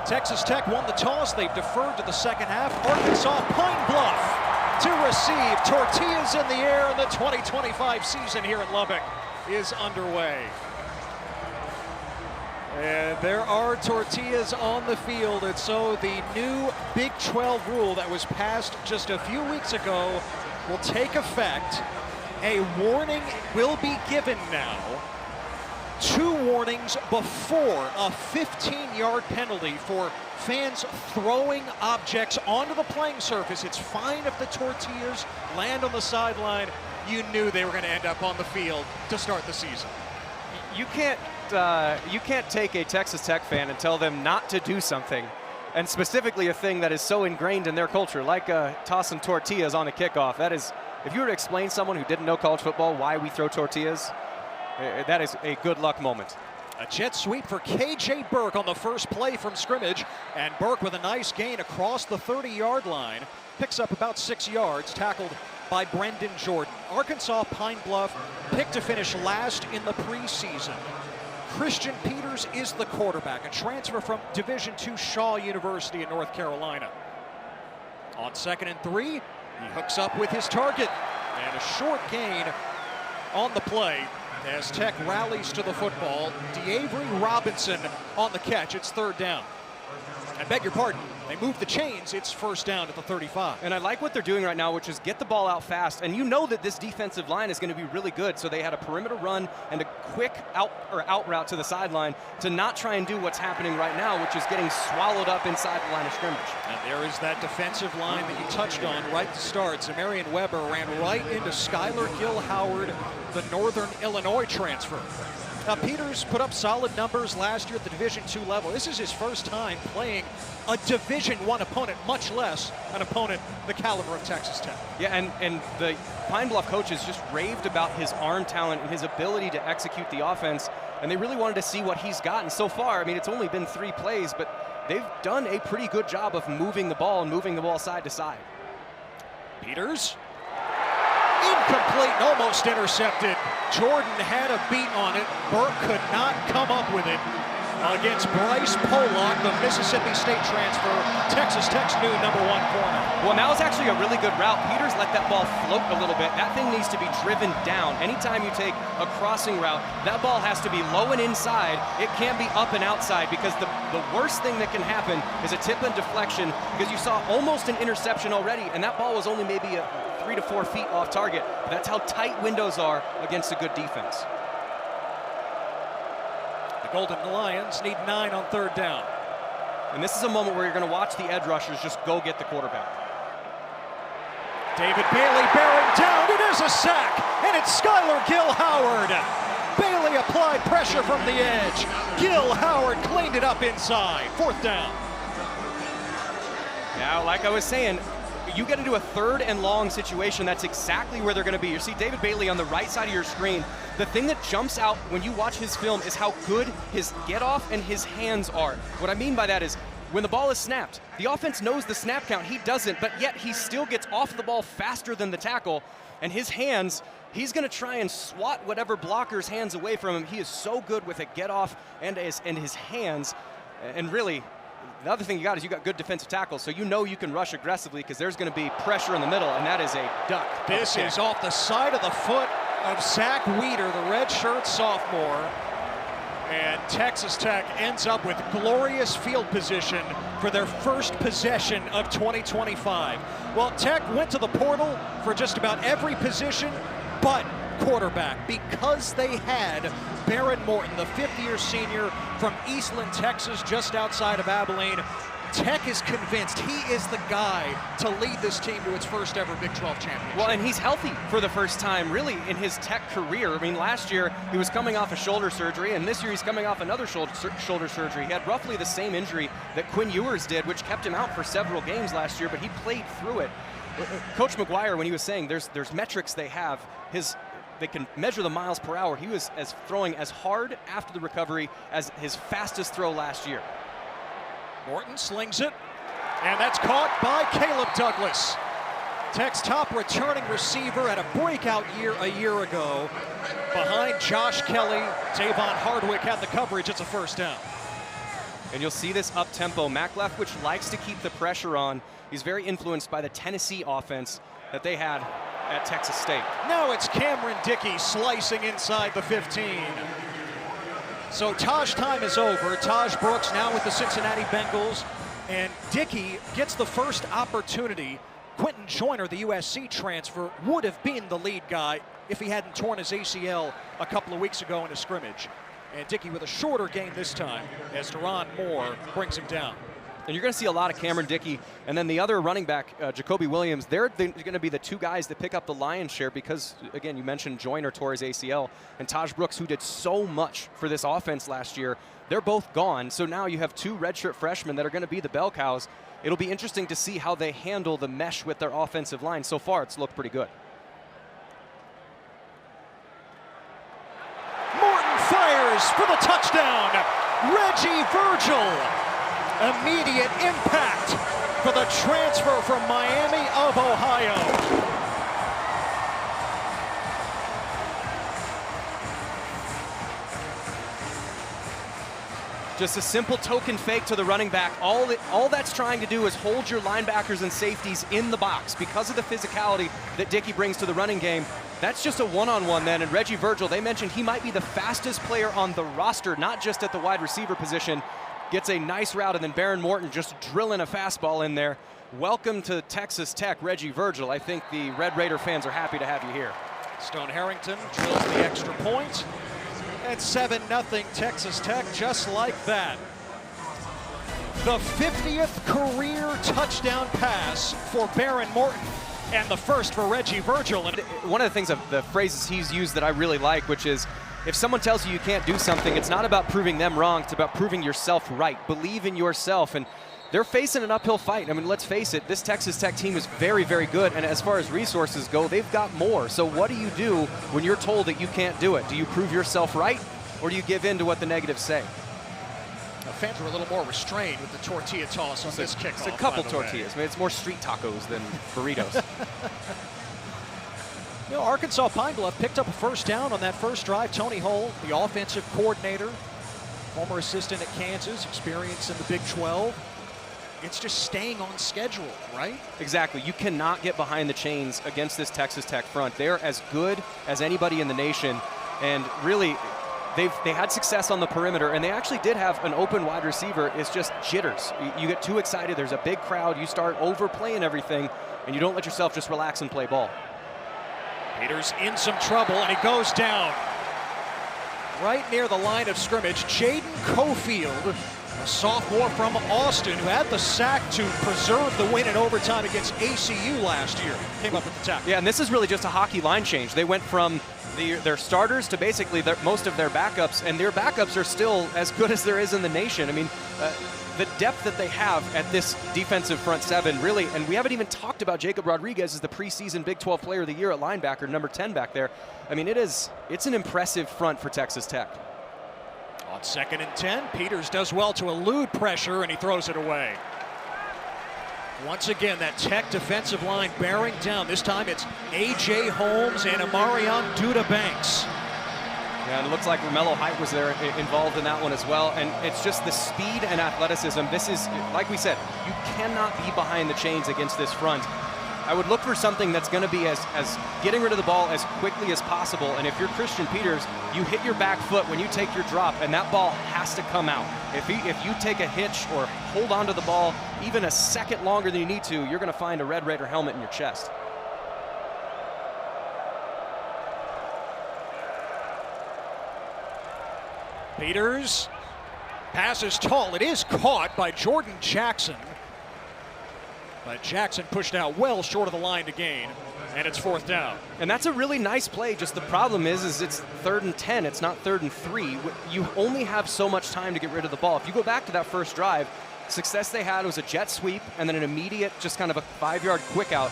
Texas Tech won the toss. They've deferred to the second half. Arkansas-Pine Bluff to receive. Tortillas in the air, and the 2025 season here in Lubbock is underway. And there are tortillas on the field, and so the new Big 12 rule that was passed just a few weeks ago will take effect. A warning will be given now. 2 warnings before a 15-yard penalty for fans throwing objects onto the playing surface. It's fine if the tortillas land on the sideline. You knew they were going to end up on the field to start the season. You can't take a Texas Tech fan and tell them not to do something, and specifically a thing that is so ingrained in their culture, like tossing tortillas on a kickoff. That is, if you were to explain to someone who didn't know college football why we throw tortillas, that is a good luck moment. A jet sweep for KJ Burke on the first play from scrimmage, and Burke with a nice gain across the 30-yard line, picks up about 6 yards, tackled by Brendan Jordan. Arkansas-Pine Bluff picked to finish last in the preseason. Christian Peters is the quarterback, a transfer from Division II Shaw University in North Carolina. On 2nd and 3, he hooks up with his target, and a short gain on the play as Tech rallies to the football. DeAvery Robinson on the catch. It's 3rd down. I beg your pardon, they move the chains. It's 1st down at the 35. And I like what they're doing right now, which is get the ball out fast. And you know that this defensive line is going to be really good. So they had a perimeter run and a quick out route to the sideline to not try and do what's happening right now, which is getting swallowed up inside the line of scrimmage. And there is that defensive line that you touched on right to start. Zamarian Weber ran right into Skylar Gill-Howard, the Northern Illinois transfer. Now, Peters put up solid numbers last year at the Division II level. This is his first time playing a Division I opponent, much less an opponent the caliber of Texas Tech. Yeah, and the Pine Bluff coaches just raved about his arm talent and his ability to execute the offense, and they really wanted to see what he's got. And so far, I mean, it's only been 3 plays, but they've done a pretty good job of moving the ball and moving the ball side to side. Peters. Incomplete and almost intercepted. Jordan had a beat on it. Burke could not come up with it against Bryce Pollock, the Mississippi State transfer, Texas Tech's new #1 corner. Well, now it's actually a really good route. Peters let that ball float a little bit. That thing needs to be driven down. Anytime you take a crossing route, that ball has to be low and inside. It can't be up and outside, because the worst thing that can happen is a tip and deflection, because you saw almost an interception already, and that ball was only maybe 3 to 4 feet off target. That's how tight windows are against a good defense. The Golden Lions need 9 on 3rd down. And this is a moment where you're going to watch the edge rushers just go get the quarterback. David Bailey bearing down. It is a sack, and it's Skylar Gill-Howard. Bailey applied pressure from the edge. Gill-Howard cleaned it up inside. 4th down. Now, like I was saying, you get into a 3rd and long situation, that's exactly where they're going to be. You see David Bailey on the right side of your screen. The thing that jumps out when you watch his film is how good his get-off and his hands are. What I mean by that is, when the ball is snapped, the offense knows the snap count. He doesn't, but yet he still gets off the ball faster than the tackle. And his hands, he's going to try and swat whatever blocker's hands away from him. He is so good with a get-off and his hands. And really, the other thing you got is you got good defensive tackles, so you know you can rush aggressively because there's going to be pressure in the middle, and that is a duck. This is off the side of the foot of Zach Weeder, the redshirt sophomore. And Texas Tech ends up with glorious field position for their first possession of 2025. Well, Tech went to the portal for just about every position but quarterback, because they had Baron Morton, the 5th-year senior from Eastland, Texas, just outside of Abilene. Tech is convinced he is the guy to lead this team to its first ever Big 12 championship. Well, and he's healthy for the first time, really, in his Tech career. I mean, last year he was coming off a shoulder surgery, and this year he's coming off another shoulder surgery. He had roughly the same injury that Quinn Ewers did, which kept him out for several games last year, but he played through it. Coach McGuire, when he was saying there's metrics they have, they can measure the miles per hour. He was throwing as hard after the recovery as his fastest throw last year. Morton slings it, and that's caught by Caleb Douglas. Tech's top returning receiver had a breakout year a year ago. Behind Josh Kelly, Tavon Hardwick had the coverage. It's a 1st down. And you'll see this up-tempo. Mac Leftwich likes to keep the pressure on. He's very influenced by the Tennessee offense that they had at Texas State. Now it's Cameron Dickey slicing inside the 15. So Taj time is over. Taj Brooks now with the Cincinnati Bengals. And Dickey gets the first opportunity. Quentin Joyner, the USC transfer, would have been the lead guy if he hadn't torn his ACL a couple of weeks ago in a scrimmage. And Dickey with a shorter gain this time as Deron Moore brings him down. And you're going to see a lot of Cameron Dickey. And then the other running back, Jacoby Williams, they're going to be the two guys that pick up the lion's share because, again, you mentioned Joyner tore his ACL. And Taj Brooks, who did so much for this offense last year, they're both gone. So now you have two redshirt freshmen that are going to be the bell cows. It'll be interesting to see how they handle the mesh with their offensive line. So far, it's looked pretty good. Morton fires for the touchdown. Reggie Virgil. Immediate impact for the transfer from Miami of Ohio. Just a simple token fake to the running back. All that's trying to do is hold your linebackers and safeties in the box. Because of the physicality that Dickey brings to the running game, that's just a one-on-one then. And Reggie Virgil, they mentioned he might be the fastest player on the roster, not just at the wide receiver position. Gets a nice route, and then Baron Morton just drilling a fastball in there. Welcome to Texas Tech, Reggie Virgil. I think the Red Raider fans are happy to have you here. Stone Harrington drills the extra point. And 7-0 Texas Tech, just like that. The 50th career touchdown pass for Baron Morton, and the first for Reggie Virgil. And one of the things, the phrases he's used that I really like, which is, if someone tells you you can't do something, it's not about proving them wrong, it's about proving yourself right. Believe in yourself. And they're facing an uphill fight. I mean, let's face it, this Texas Tech team is very, very good, and as far as resources go, they've got more. So what do you do when you're told that you can't do it? Do you prove yourself right, or do you give in to what the negatives say? Now, fans were a little more restrained with the tortilla toss on this kickoff. It's a couple tortillas. I mean, it's more street tacos than burritos. You know, Arkansas-Pine Bluff picked up a first down on that first drive. Tony Hull, the offensive coordinator, former assistant at Kansas, experience in the Big 12. It's just staying on schedule, right? Exactly. You cannot get behind the chains against this Texas Tech front. They're as good as anybody in the nation, and really, they had success on the perimeter, and they actually did have an open wide receiver. It's just jitters. You get too excited. There's a big crowd. You start overplaying everything, and you don't let yourself just relax and play ball. Peters in some trouble, and he goes down right near the line of scrimmage. Jaden Cofield, a sophomore from Austin, who had the sack to preserve the win in overtime against ACU last year, came up with the tackle. Yeah, and this is really just a hockey line change. They went from their starters to basically most of their backups, and their backups are still as good as there is in the nation. I mean, the depth that they have at this defensive front seven, really, and we haven't even talked about Jacob Rodriguez as the preseason Big 12 Player of the Year at linebacker, number 10 back there. I mean, it's an impressive front for Texas Tech. On 2nd and 10, Peters does well to elude pressure, and he throws it away. Once again, that Tech defensive line bearing down. This time it's A.J. Holmes and Amarion Duda-Banks. Yeah, and it looks like Romello Height was there involved in that one as well. And it's just the speed and athleticism. This is, like we said, you cannot be behind the chains against this front. I would look for something that's going to be as getting rid of the ball as quickly as possible. And if you're Christian Peters, you hit your back foot when you take your drop, and that ball has to come out. If you take a hitch or hold on to the ball even a second longer than you need to, you're going to find a Red Raider helmet in your chest. Peters passes tall. It is caught by Jordan Jackson. But Jackson pushed out well short of the line to gain, and it's 4th down. And that's a really nice play. Just the problem is it's 3rd and 10. It's not 3rd and 3. You only have so much time to get rid of the ball. If you go back to that first drive, success they had was a jet sweep and then an immediate, just kind of a 5-yard quick out.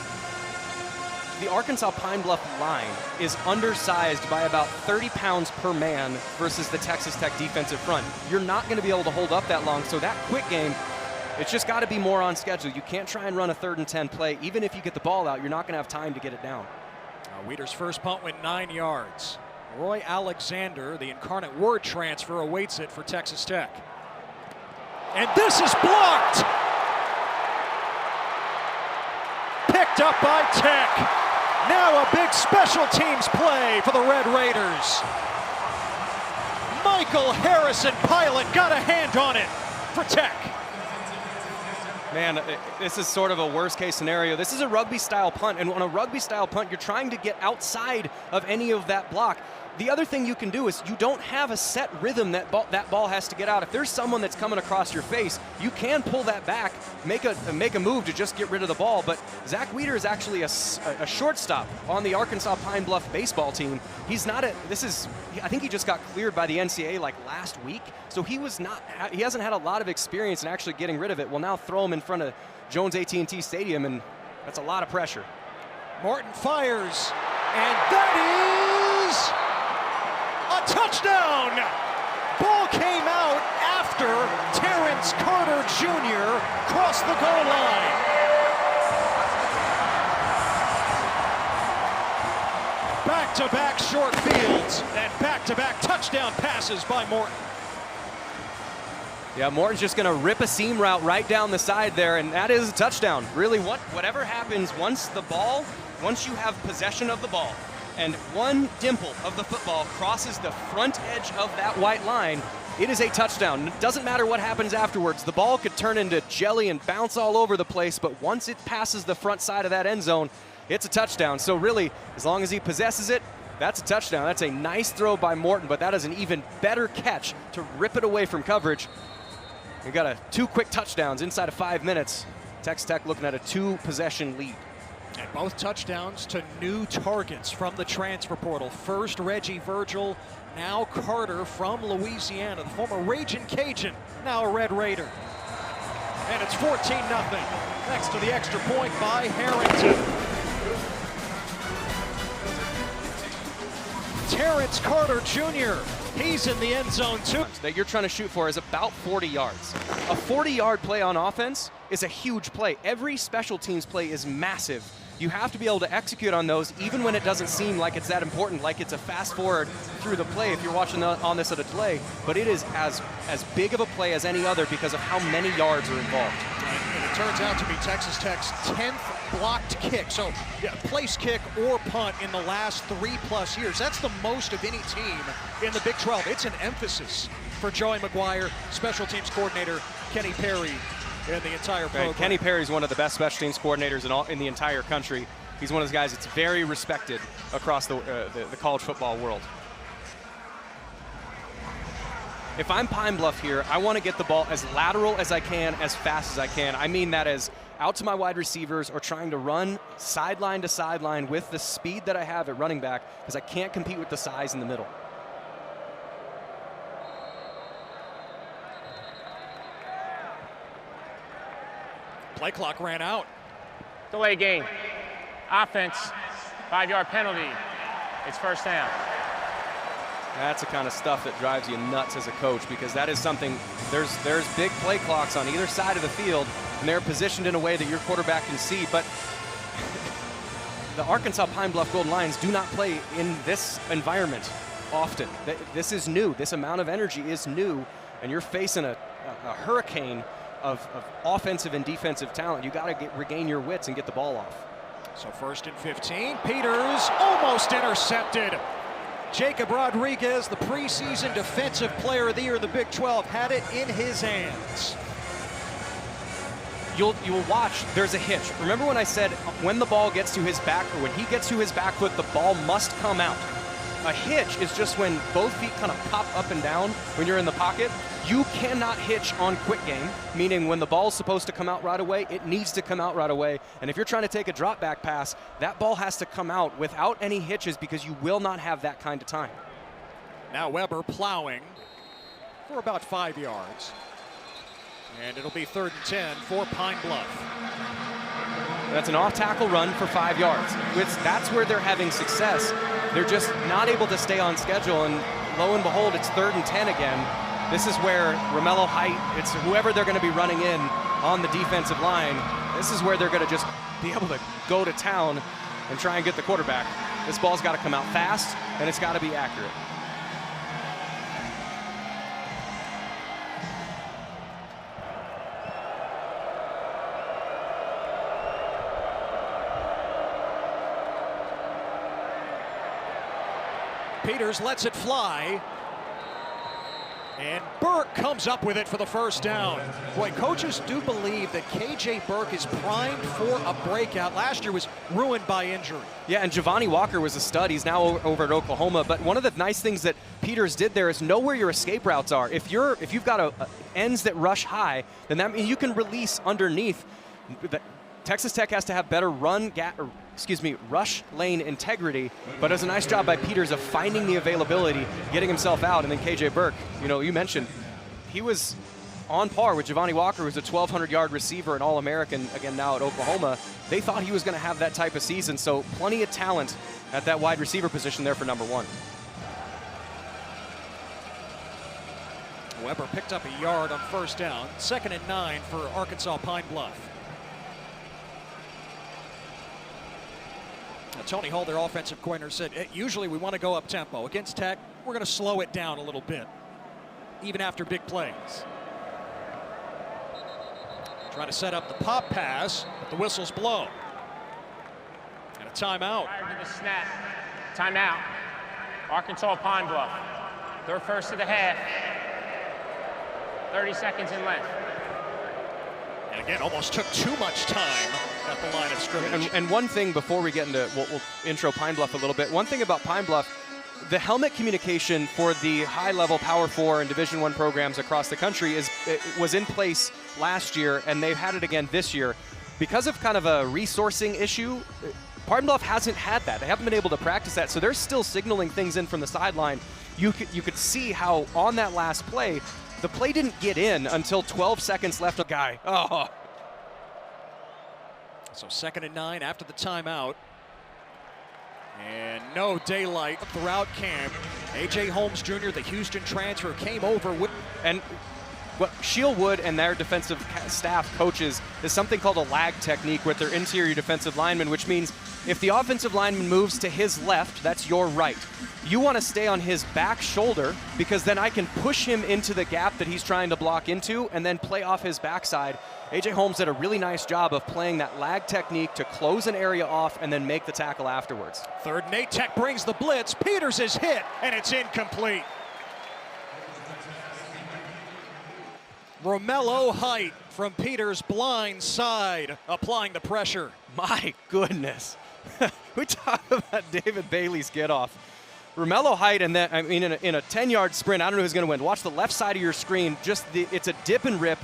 The Arkansas-Pine Bluff line is undersized by about 30 pounds per man versus the Texas Tech defensive front. You're not going to be able to hold up that long, so that quick game, it's just got to be more on schedule. You can't try and run a 3rd and 10 play. Even if you get the ball out, you're not going to have time to get it down. Weeder's first punt went 9 yards. Roy Alexander, the Incarnate Word transfer, awaits it for Texas Tech. And this is blocked. Picked up by Tech. Now a big special teams play for the Red Raiders. Michael Harrison Pilot got a hand on it for Tech. Man, this is sort of a worst-case scenario. This is a rugby-style punt, and on a rugby-style punt, you're trying to get outside of any of that block. The other thing you can do is you don't have a set rhythm that ball has to get out. If there's someone that's coming across your face, you can pull that back, make a move to just get rid of the ball. But Zach Weeder is actually a shortstop on the Arkansas-Pine Bluff baseball team. He's not I think he just got cleared by the NCAA like last week. So he hasn't had a lot of experience in actually getting rid of it. We'll now throw him in front of Jones AT&T Stadium, and that's a lot of pressure. Morton fires, and that is a touchdown! Ball came out after Terrence Carter Jr. crossed the goal line. Back-to-back short fields and back-to-back touchdown passes by Morton. Yeah, Morton's just going to rip a seam route right down the side there, and that is a touchdown. Really, whatever happens once you have possession of the ball, and one dimple of the football crosses the front edge of that white line, it is a touchdown. It doesn't matter what happens afterwards. The ball could turn into jelly and bounce all over the place, but once it passes the front side of that end zone, it's a touchdown. So really, as long as he possesses it, that's a touchdown. That's a nice throw by Morton, but that is an even better catch to rip it away from coverage. We got two quick touchdowns inside of 5 minutes. Texas Tech looking at a 2-possession lead. And both touchdowns to new targets from the transfer portal. First Reggie Virgil, now Carter from Louisiana, the former Ragin' Cajun, now a Red Raider. And it's 14-0, thanks to the extra point by Harrington. Terrence Carter Jr., he's in the end zone too. That you're trying to shoot for is about 40 yards. A 40-yard play on offense is a huge play. Every special teams play is massive. You have to be able to execute on those even when it doesn't seem like it's that important, like it's a fast forward through the play if you're watching on this at a delay. But it is as big of a play as any other because of how many yards are involved. And it turns out to be Texas Tech's 10th blocked kick. So yeah, place kick or punt in the last 3+ years. That's the most of any team in the Big 12. It's an emphasis for Joey McGuire, special teams coordinator Kenny Perry, in the entire program. Kenny Perry is one of the best special teams coordinators in the entire country. He's one of those guys that's very respected across the college football world. If I'm Pine Bluff here, I want to get the ball as lateral as I can, as fast as I can. I mean that as out to my wide receivers or trying to run sideline to sideline with the speed that I have at running back because I can't compete with the size in the middle. Play clock ran out. Delay game. Offense, 5-yard penalty. It's first down. That's the kind of stuff that drives you nuts as a coach because that is something, there's big play clocks on either side of the field and they're positioned in a way that your quarterback can see, but the Arkansas-Pine Bluff Golden Lions do not play in this environment often. This is new. This amount of energy is new, and you're facing a hurricane of offensive and defensive talent. You got to regain your wits and get the ball off. So 1st and 15. Peters almost intercepted. Jacob Rodriguez, the preseason defensive player of the year of the Big 12, had it in his hands. You'll watch, there's a hitch. Remember when I said when the ball gets to his back, or when he gets to his back foot, the ball must come out. A hitch is just when both feet kind of pop up and down when you're in the pocket. You cannot hitch on quick game, meaning when the ball's supposed to come out right away, it needs to come out right away. And if you're trying to take a drop back pass, that ball has to come out without any hitches because you will not have that kind of time. Now Weber plowing for about 5 yards. And it'll be 3rd and 10 for Pine Bluff. That's an off-tackle run for 5 yards. That's where they're having success. They're just not able to stay on schedule, and lo and behold, it's 3rd and 10 again. This is where Romello Height, it's whoever they're going to be running in on the defensive line, this is where they're going to just be able to go to town and try and get the quarterback. This ball's got to come out fast, and it's got to be accurate. Peters lets it fly. And Burke comes up with it for the first down. Boy, coaches do believe that KJ Burke is primed for a breakout. Last year was ruined by injury. Yeah, and Javani Walker was a stud. He's now over at Oklahoma. But one of the nice things that Peters did there is know where your escape routes are. If you've got ends that rush high, then that means you can release underneath. Texas Tech has to have better rush lane integrity, but it was a nice job by Peters of finding the availability, getting himself out, and then KJ Burke, you mentioned, he was on par with Javani Walker, who's a 1,200-yard receiver and All-American, again now at Oklahoma. They thought he was going to have that type of season, so plenty of talent at that wide receiver position there for number 1. Weber picked up a yard on first down. 2nd and 9 for Arkansas-Pine Bluff. Tony Hull, their offensive coordinator, said, hey, usually we want to go up tempo. Against Tech, we're going to slow it down a little bit, even after big plays. Trying to set up the pop pass, but the whistles blow. And a timeout. Prior to the snap, timeout. Arkansas-Pine Bluff. Their first of the half. 30 seconds in left. And again, almost took too much time at the line of scrimmage. And one thing before we get into, we'll intro Pine Bluff a little bit. One thing about Pine Bluff, the helmet communication for the high-level Power 4 and Division I programs across the country was in place last year, and they've had it again this year. Because of kind of a resourcing issue, Pine Bluff hasn't had that. They haven't been able to practice that, so they're still signaling things in from the sideline. You could see how on that last play, the play didn't get in until 12 seconds left. So 2nd and 9 after the timeout. And no daylight throughout camp. A.J. Holmes Jr., the Houston transfer, came over with. And what Shieldwood and their defensive staff coaches is something called a lag technique with their interior defensive lineman, which means if the offensive lineman moves to his left, that's your right. You want to stay on his back shoulder because then I can push him into the gap that he's trying to block into and then play off his backside. A.J. Holmes did a really nice job of playing that lag technique to close an area off and then make the tackle afterwards. 3rd and 8, Tech brings the blitz. Peters is hit, and it's incomplete. Romello Height from Peters' blind side, applying the pressure. My goodness. We talk about David Bailey's get off. Romello Height, and then, in a 10-yard sprint, I don't know who's going to win. Watch the left side of your screen. It's a dip and rip.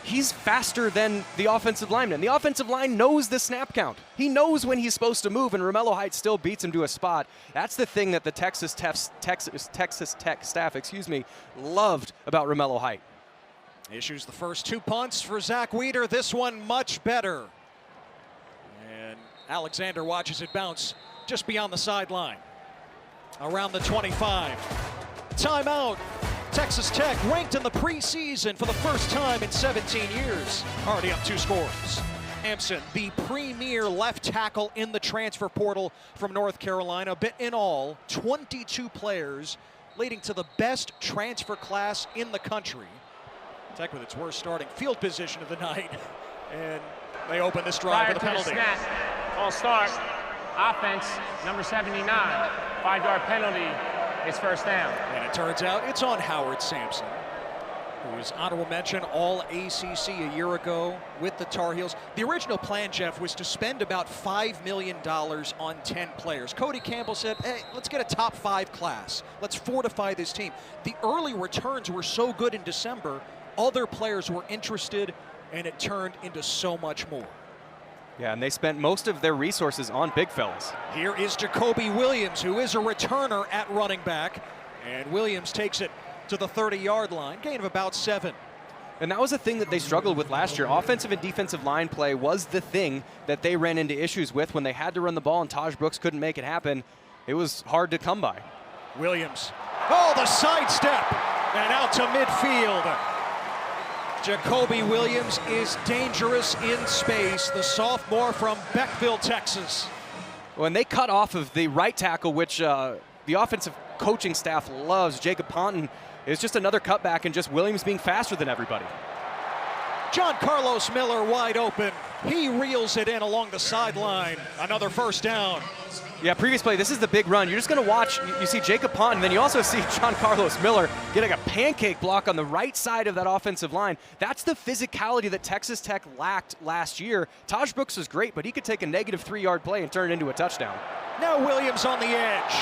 He's faster than the offensive lineman. The offensive line knows the snap count. He knows when he's supposed to move, and Romello Height still beats him to a spot. That's the thing that the Texas Tech staff, loved about Romello Height. Issues the first 2 punts for Zach Weeder. This one much better. And Alexander watches it bounce just beyond the sideline. Around the 25. Timeout. Texas Tech ranked in the preseason for the first time in 17 years. Already up 2 scores. Sampson, the premier left tackle in the transfer portal from North Carolina. A bit in all, 22 players, leading to the best transfer class in the country. Tech with its worst starting field position of the night. And they open this drive with a penalty. Snap. All start. Offense, number 79. 5-yard penalty. It's first down. And it turns out it's on Howard Sampson, who was honorable mention All-ACC a year ago with the Tar Heels. The original plan, Jeff, was to spend about $5 million on 10 players. Cody Campbell said, hey, let's get a top 5 class. Let's fortify this team. The early returns were so good in December, other players were interested, and it turned into so much more. Yeah, and they spent most of their resources on big fellas. Here is Jacoby Williams, who is a returner at running back. And Williams takes it to the 30-yard line, gain of about 7. And that was a thing that they struggled with last year. Offensive and defensive line play was the thing that they ran into issues with when they had to run the ball and Taj Brooks couldn't make it happen. It was hard to come by. Williams. Oh, the sidestep. And out to midfield. Jacoby Williams is dangerous in space, the sophomore from Beckville, Texas. When they cut off of the right tackle, which the offensive coaching staff loves, Jacob Ponton, is just another cutback and just Williams being faster than everybody. John Carlos Miller wide open. He reels it in along the sideline. Another first down. Yeah, previous play, this is the big run. You're just going to watch, you see Jacob Pond, and then you also see John Carlos Miller getting a pancake block on the right side of that offensive line. That's the physicality that Texas Tech lacked last year. Taj Brooks was great, but he could take a negative 3-yard play and turn it into a touchdown. Now Williams on the edge.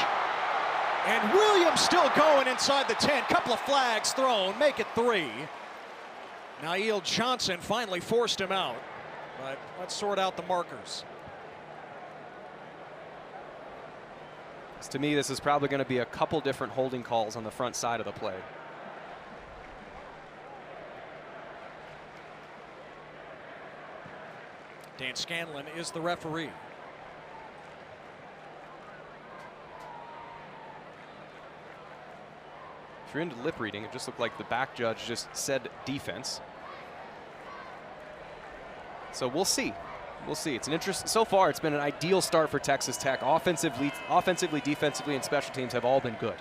And Williams still going inside the 10. Couple of flags thrown, make it 3. Nail Johnson finally forced him out. But let's sort out the markers. To me, this is probably going to be a couple different holding calls on the front side of the play. Dan Scanlon is the referee. If you're into lip reading, it just looked like the back judge just said defense. So we'll see. We'll see. It's an interest. So far, it's been an ideal start for Texas Tech. Offensively, defensively, and special teams have all been good.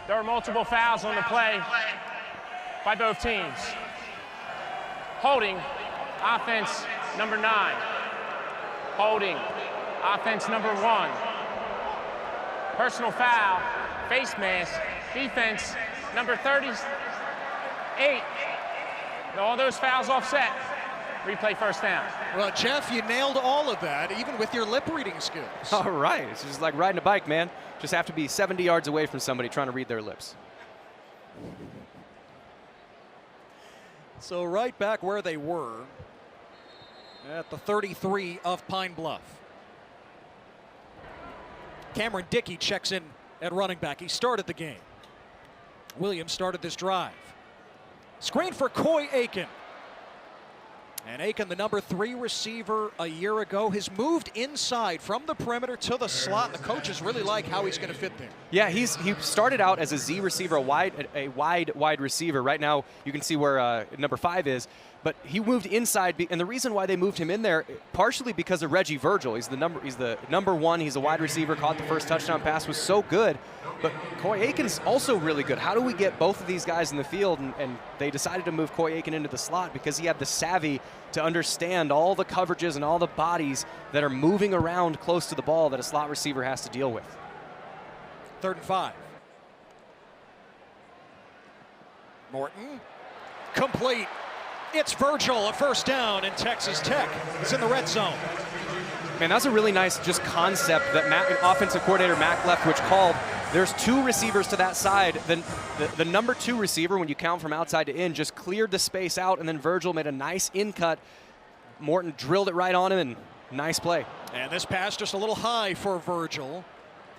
There are multiple fouls on the play by both teams. Holding, offense number 9. Holding, offense number 1. Personal foul, face mask, defense number 38. All those fouls offset. Replay first down. Well, Jeff, you nailed all of that, even with your lip reading skills. All right. It's just like riding a bike, man. Just have to be 70 yards away from somebody trying to read their lips. So right back where they were at the 33 of Pine Bluff. Cameron Dickey checks in at running back. He started the game. Williams started this drive. Screen for Coy Aiken. And Aiken, the number 3 receiver a year ago, has moved inside from the perimeter to the slot. And the coaches really like how he's going to fit there. Yeah, he started out as a Z receiver, a wide receiver. Right now, you can see where number 5 is. But he moved inside, and the reason why they moved him in there, partially because of Reggie Virgil. He's the number 1. He's a wide receiver. Caught the first touchdown pass, was so good. But Coy Aiken's also really good. How do we get both of these guys in the field? And they decided to move Coy Aiken into the slot because he had the savvy to understand all the coverages and all the bodies that are moving around close to the ball that a slot receiver has to deal with. 3rd and 5. Morton, complete. It's Virgil, a first down, and Texas Tech is in the red zone. Man, that's a really nice just concept that offensive coordinator Matt Leftwich called. There's 2 receivers to that side. The number 2 receiver, when you count from outside to in, just cleared the space out, and then Virgil made a nice in cut. Morton drilled it right on him, and nice play. And this pass just a little high for Virgil.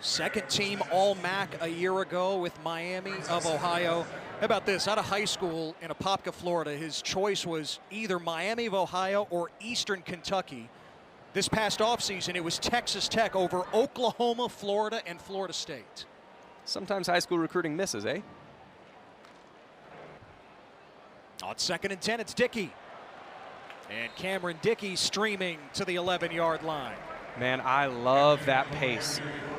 2nd team All-MAC a year ago with Miami of Ohio. How about this? Out of high school in Apopka, Florida, his choice was either Miami of Ohio or Eastern Kentucky. This past offseason, it was Texas Tech over Oklahoma, Florida, and Florida State. Sometimes high school recruiting misses, eh? On 2nd and 10, it's Dickey. And Cameron Dickey streaming to the 11-yard line. Man, I love that pace.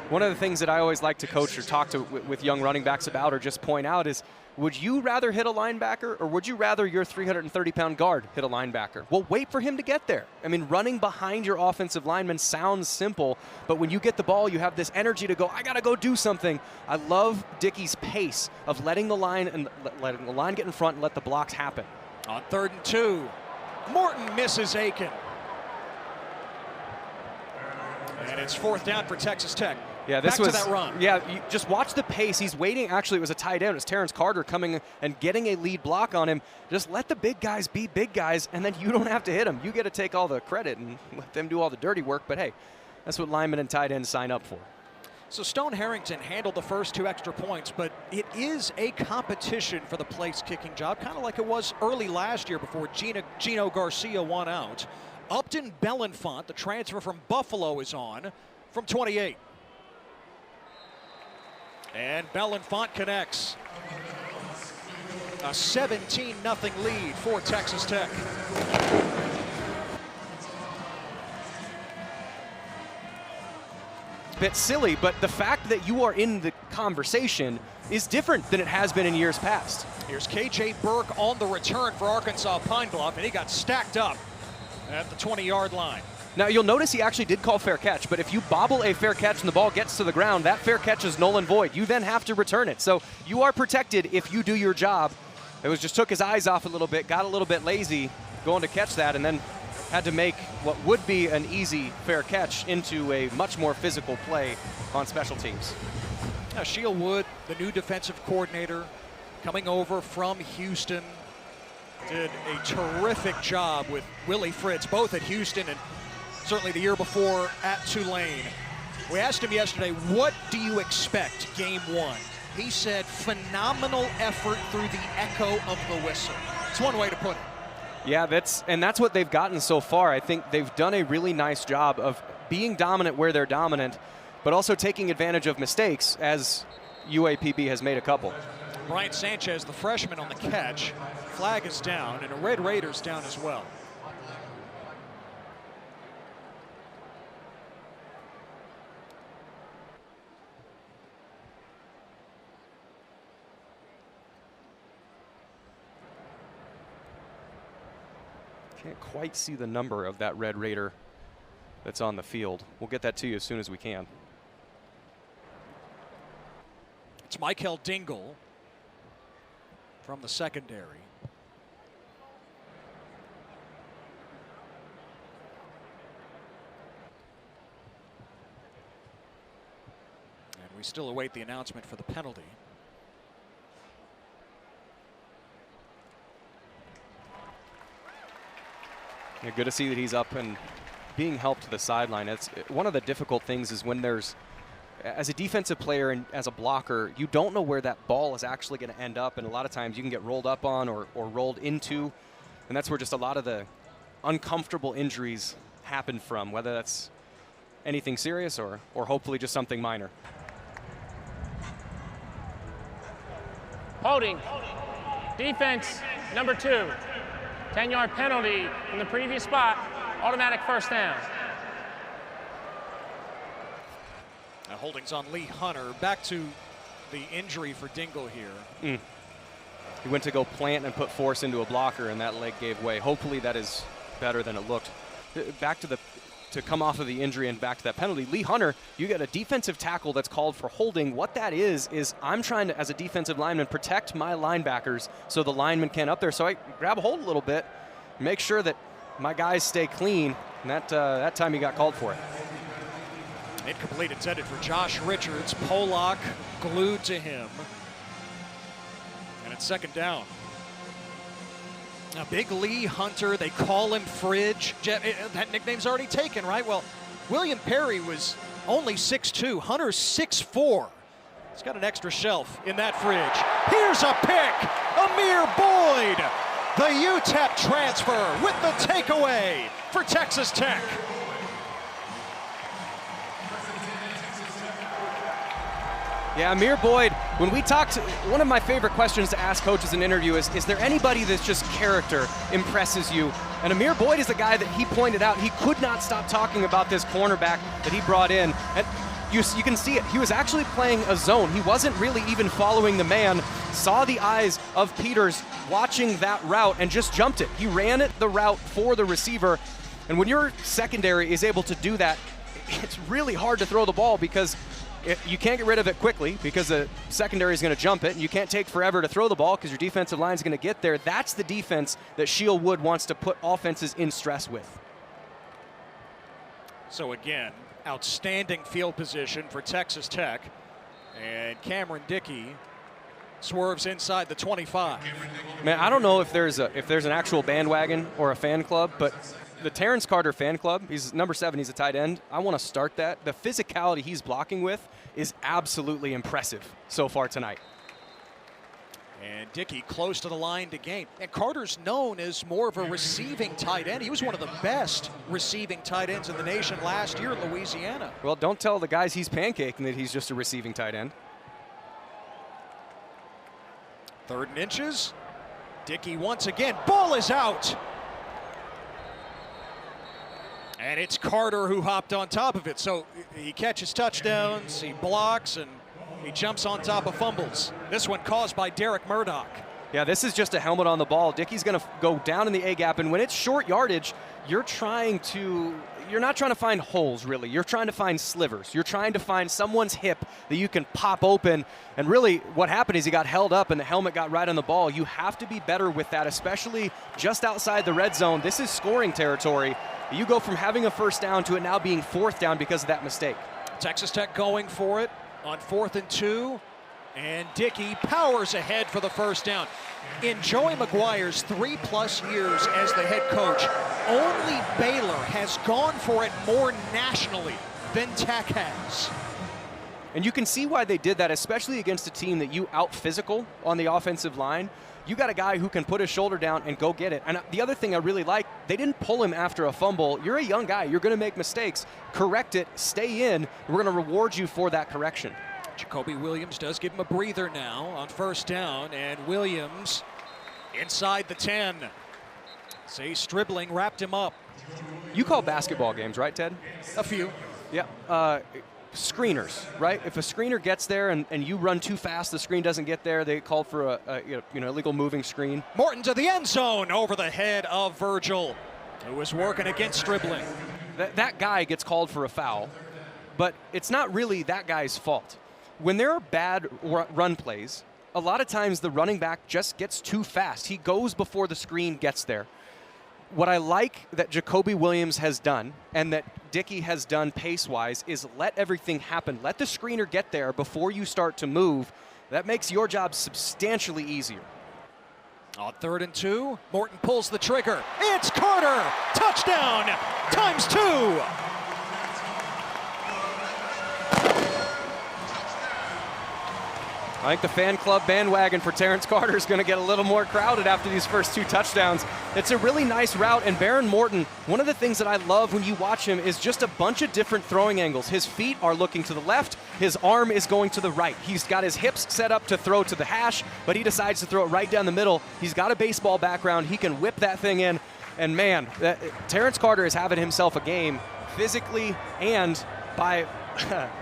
One of the things that I always like to coach or talk to with young running backs about or just point out is, would you rather hit a linebacker or would you rather your 330-pound guard hit a linebacker? Well, wait for him to get there. I mean, running behind your offensive lineman sounds simple, but when you get the ball, you have this energy to go, I got to go do something. I love Dickey's pace of letting the line get in front and let the blocks happen. On 3rd and 2, Morton misses Aiken. And it's 4th down for Texas Tech. Yeah, this Back was to that run. Yeah, you just watch the pace. He's waiting. Actually, it was a tight end. It was Terrence Carter coming and getting a lead block on him. Just let the big guys be big guys, and then you don't have to hit them. You get to take all the credit and let them do all the dirty work. But hey, that's what linemen and tight ends sign up for. So Stone Harrington handled the first 2 extra points, but it is a competition for the place kicking job, kind of like it was early last year before Gino Garcia won out. Upton Belenfant, the transfer from Buffalo, is on from 28. And Belenfant connects. A 17-0 lead for Texas Tech. It's a bit silly, but the fact that you are in the conversation is different than it has been in years past. Here's KJ Burke on the return for Arkansas-Pine Bluff, and he got stacked up at the 20-yard line. Now, you'll notice he actually did call fair catch, but if you bobble a fair catch and the ball gets to the ground, that fair catch is null and void. You then have to return it. So you are protected if you do your job. It was just took his eyes off a little bit, got a little bit lazy going to catch that, and then had to make what would be an easy fair catch into a much more physical play on special teams. Now, Sheil Wood, the new defensive coordinator, coming over from Houston, did a terrific job with Willie Fritz, both at Houston and certainly the year before at Tulane. We asked him yesterday, what do you expect game one? He said, phenomenal effort through the echo of the whistle. It's one way to put it. Yeah, that's what they've gotten so far. I think they've done a really nice job of being dominant where they're dominant, but also taking advantage of mistakes, as UAPB has made a couple. Brian Sanchez, the freshman, on the catch. Flag is down, and a Red Raider's down as well. Can't quite see the number of that Red Raider that's on the field. We'll get that to you as soon as we can. It's Michael Dingle from the secondary. And we still await the announcement for the penalty. Yeah, good to see that he's up and being helped to the sideline. It's one of the difficult things is when there's, as a defensive player and as a blocker, you don't know where that ball is actually going to end up, and a lot of times you can get rolled up on or rolled into, and that's where just a lot of the uncomfortable injuries happen from, whether that's anything serious or hopefully just something minor. Holding. Defense, number 2. 10-yard penalty from the previous spot. Automatic first down. Now holdings on Lee Hunter. Back to the injury for Dingle here. He went to go plant and put force into a blocker, and that leg gave way. Hopefully that is better than it looked. Back to come off of the injury and back to that penalty. Lee Hunter, you get a defensive tackle that's called for holding. What that is I'm trying to, as a defensive lineman, protect my linebackers so the lineman can't up there. So I grab a hold a little bit, make sure that my guys stay clean, and that time he got called for it. Incomplete, intended for Josh Richards. Pollock glued to him. And it's second down. Now, Big Lee Hunter, they call him Fridge. That nickname's already taken, right? Well, William Perry was only 6'2". Hunter's 6'4". He's got an extra shelf in that fridge. Here's a pick. Amir Boyd, the UTEP transfer, with the takeaway for Texas Tech. Yeah, Amir Boyd, when we talked, one of my favorite questions to ask coaches in an interview is there anybody that's just character impresses you? And Amir Boyd is the guy that he pointed out. He could not stop talking about this cornerback that he brought in. And you can see it. He was actually playing a zone. He wasn't really even following the man, saw the eyes of Peters watching that route and just jumped it. He ran it the route for the receiver. And when your secondary is able to do that, it's really hard to throw the ball because you can't get rid of it quickly because the secondary is going to jump it, and you can't take forever to throw the ball because your defensive line is going to get there. That's the defense that Sheil Wood wants to put offenses in stress with. So again, outstanding field position for Texas Tech, and Cameron Dickey swerves inside the 25. Man, I don't know if there's an actual bandwagon or a fan club, but the Terrence Carter fan club, he's number 7, he's a tight end. I want to start that. The physicality he's blocking with is absolutely impressive so far tonight. And Dickey close to the line to gain. And Carter's known as more of a receiving tight end. He was one of the best receiving tight ends in the nation last year in Louisiana. Well, don't tell the guys he's pancaking that he's just a receiving tight end. 3rd and inches. Dickey once again. Ball is out. And it's Carter who hopped on top of it. So he catches touchdowns, he blocks, and He jumps on top of fumbles. This one caused by Derek Murdoch. Yeah, this is just a helmet on the ball. Dickey's going to go down in the A-gap, and when it's short yardage, you're not trying to find holes, really. You're trying to find slivers. You're trying to find someone's hip that you can pop open, and really what happened is he got held up and the helmet got right on the ball. You have to be better with that, especially just outside the red zone. This is scoring territory. You go from having a first down to it now being fourth down because of that mistake. Texas Tech going for it on 4th and 2. And Dickey powers ahead for the first down. In Joey McGuire's 3+ years as the head coach, only Baylor has gone for it more nationally than Tech has. And you can see why they did that, especially against a team that you out-physical on the offensive line. You got a guy who can put his shoulder down and go get it. And the other thing I really like, they didn't pull him after a fumble. You're a young guy. You're going to make mistakes. Correct it. Stay in. We're going to reward you for that correction. Jacoby Williams does give him a breather now on first down, and Williams inside the 10. Say Stribling wrapped him up. You call basketball games, right, Ted? A few. Yeah. Screeners, right? If a screener gets there and you run too fast, the screen doesn't get there, they call for a illegal moving screen. Morton to the end zone over the head of Virgil, who was working against Stribling. That guy gets called for a foul, but it's not really that guy's fault. When there are bad run plays, a lot of times the running back just gets too fast. He goes before the screen gets there. What I like that Jacoby Williams has done and that Dickey has done pace-wise is let everything happen. Let the screener get there before you start to move. That makes your job substantially easier. On 3rd and 2, Morton pulls the trigger. It's Carter! Touchdown! ×2! I think the fan club bandwagon for Terrence Carter is going to get a little more crowded after these first 2 touchdowns. It's a really nice route, and Baron Morton, one of the things that I love when you watch him is just a bunch of different throwing angles. His feet are looking to the left, his arm is going to the right. He's got his hips set up to throw to the hash, but he decides to throw it right down the middle. He's got a baseball background. He can whip that thing in, and man, Terrence Carter is having himself a game physically and by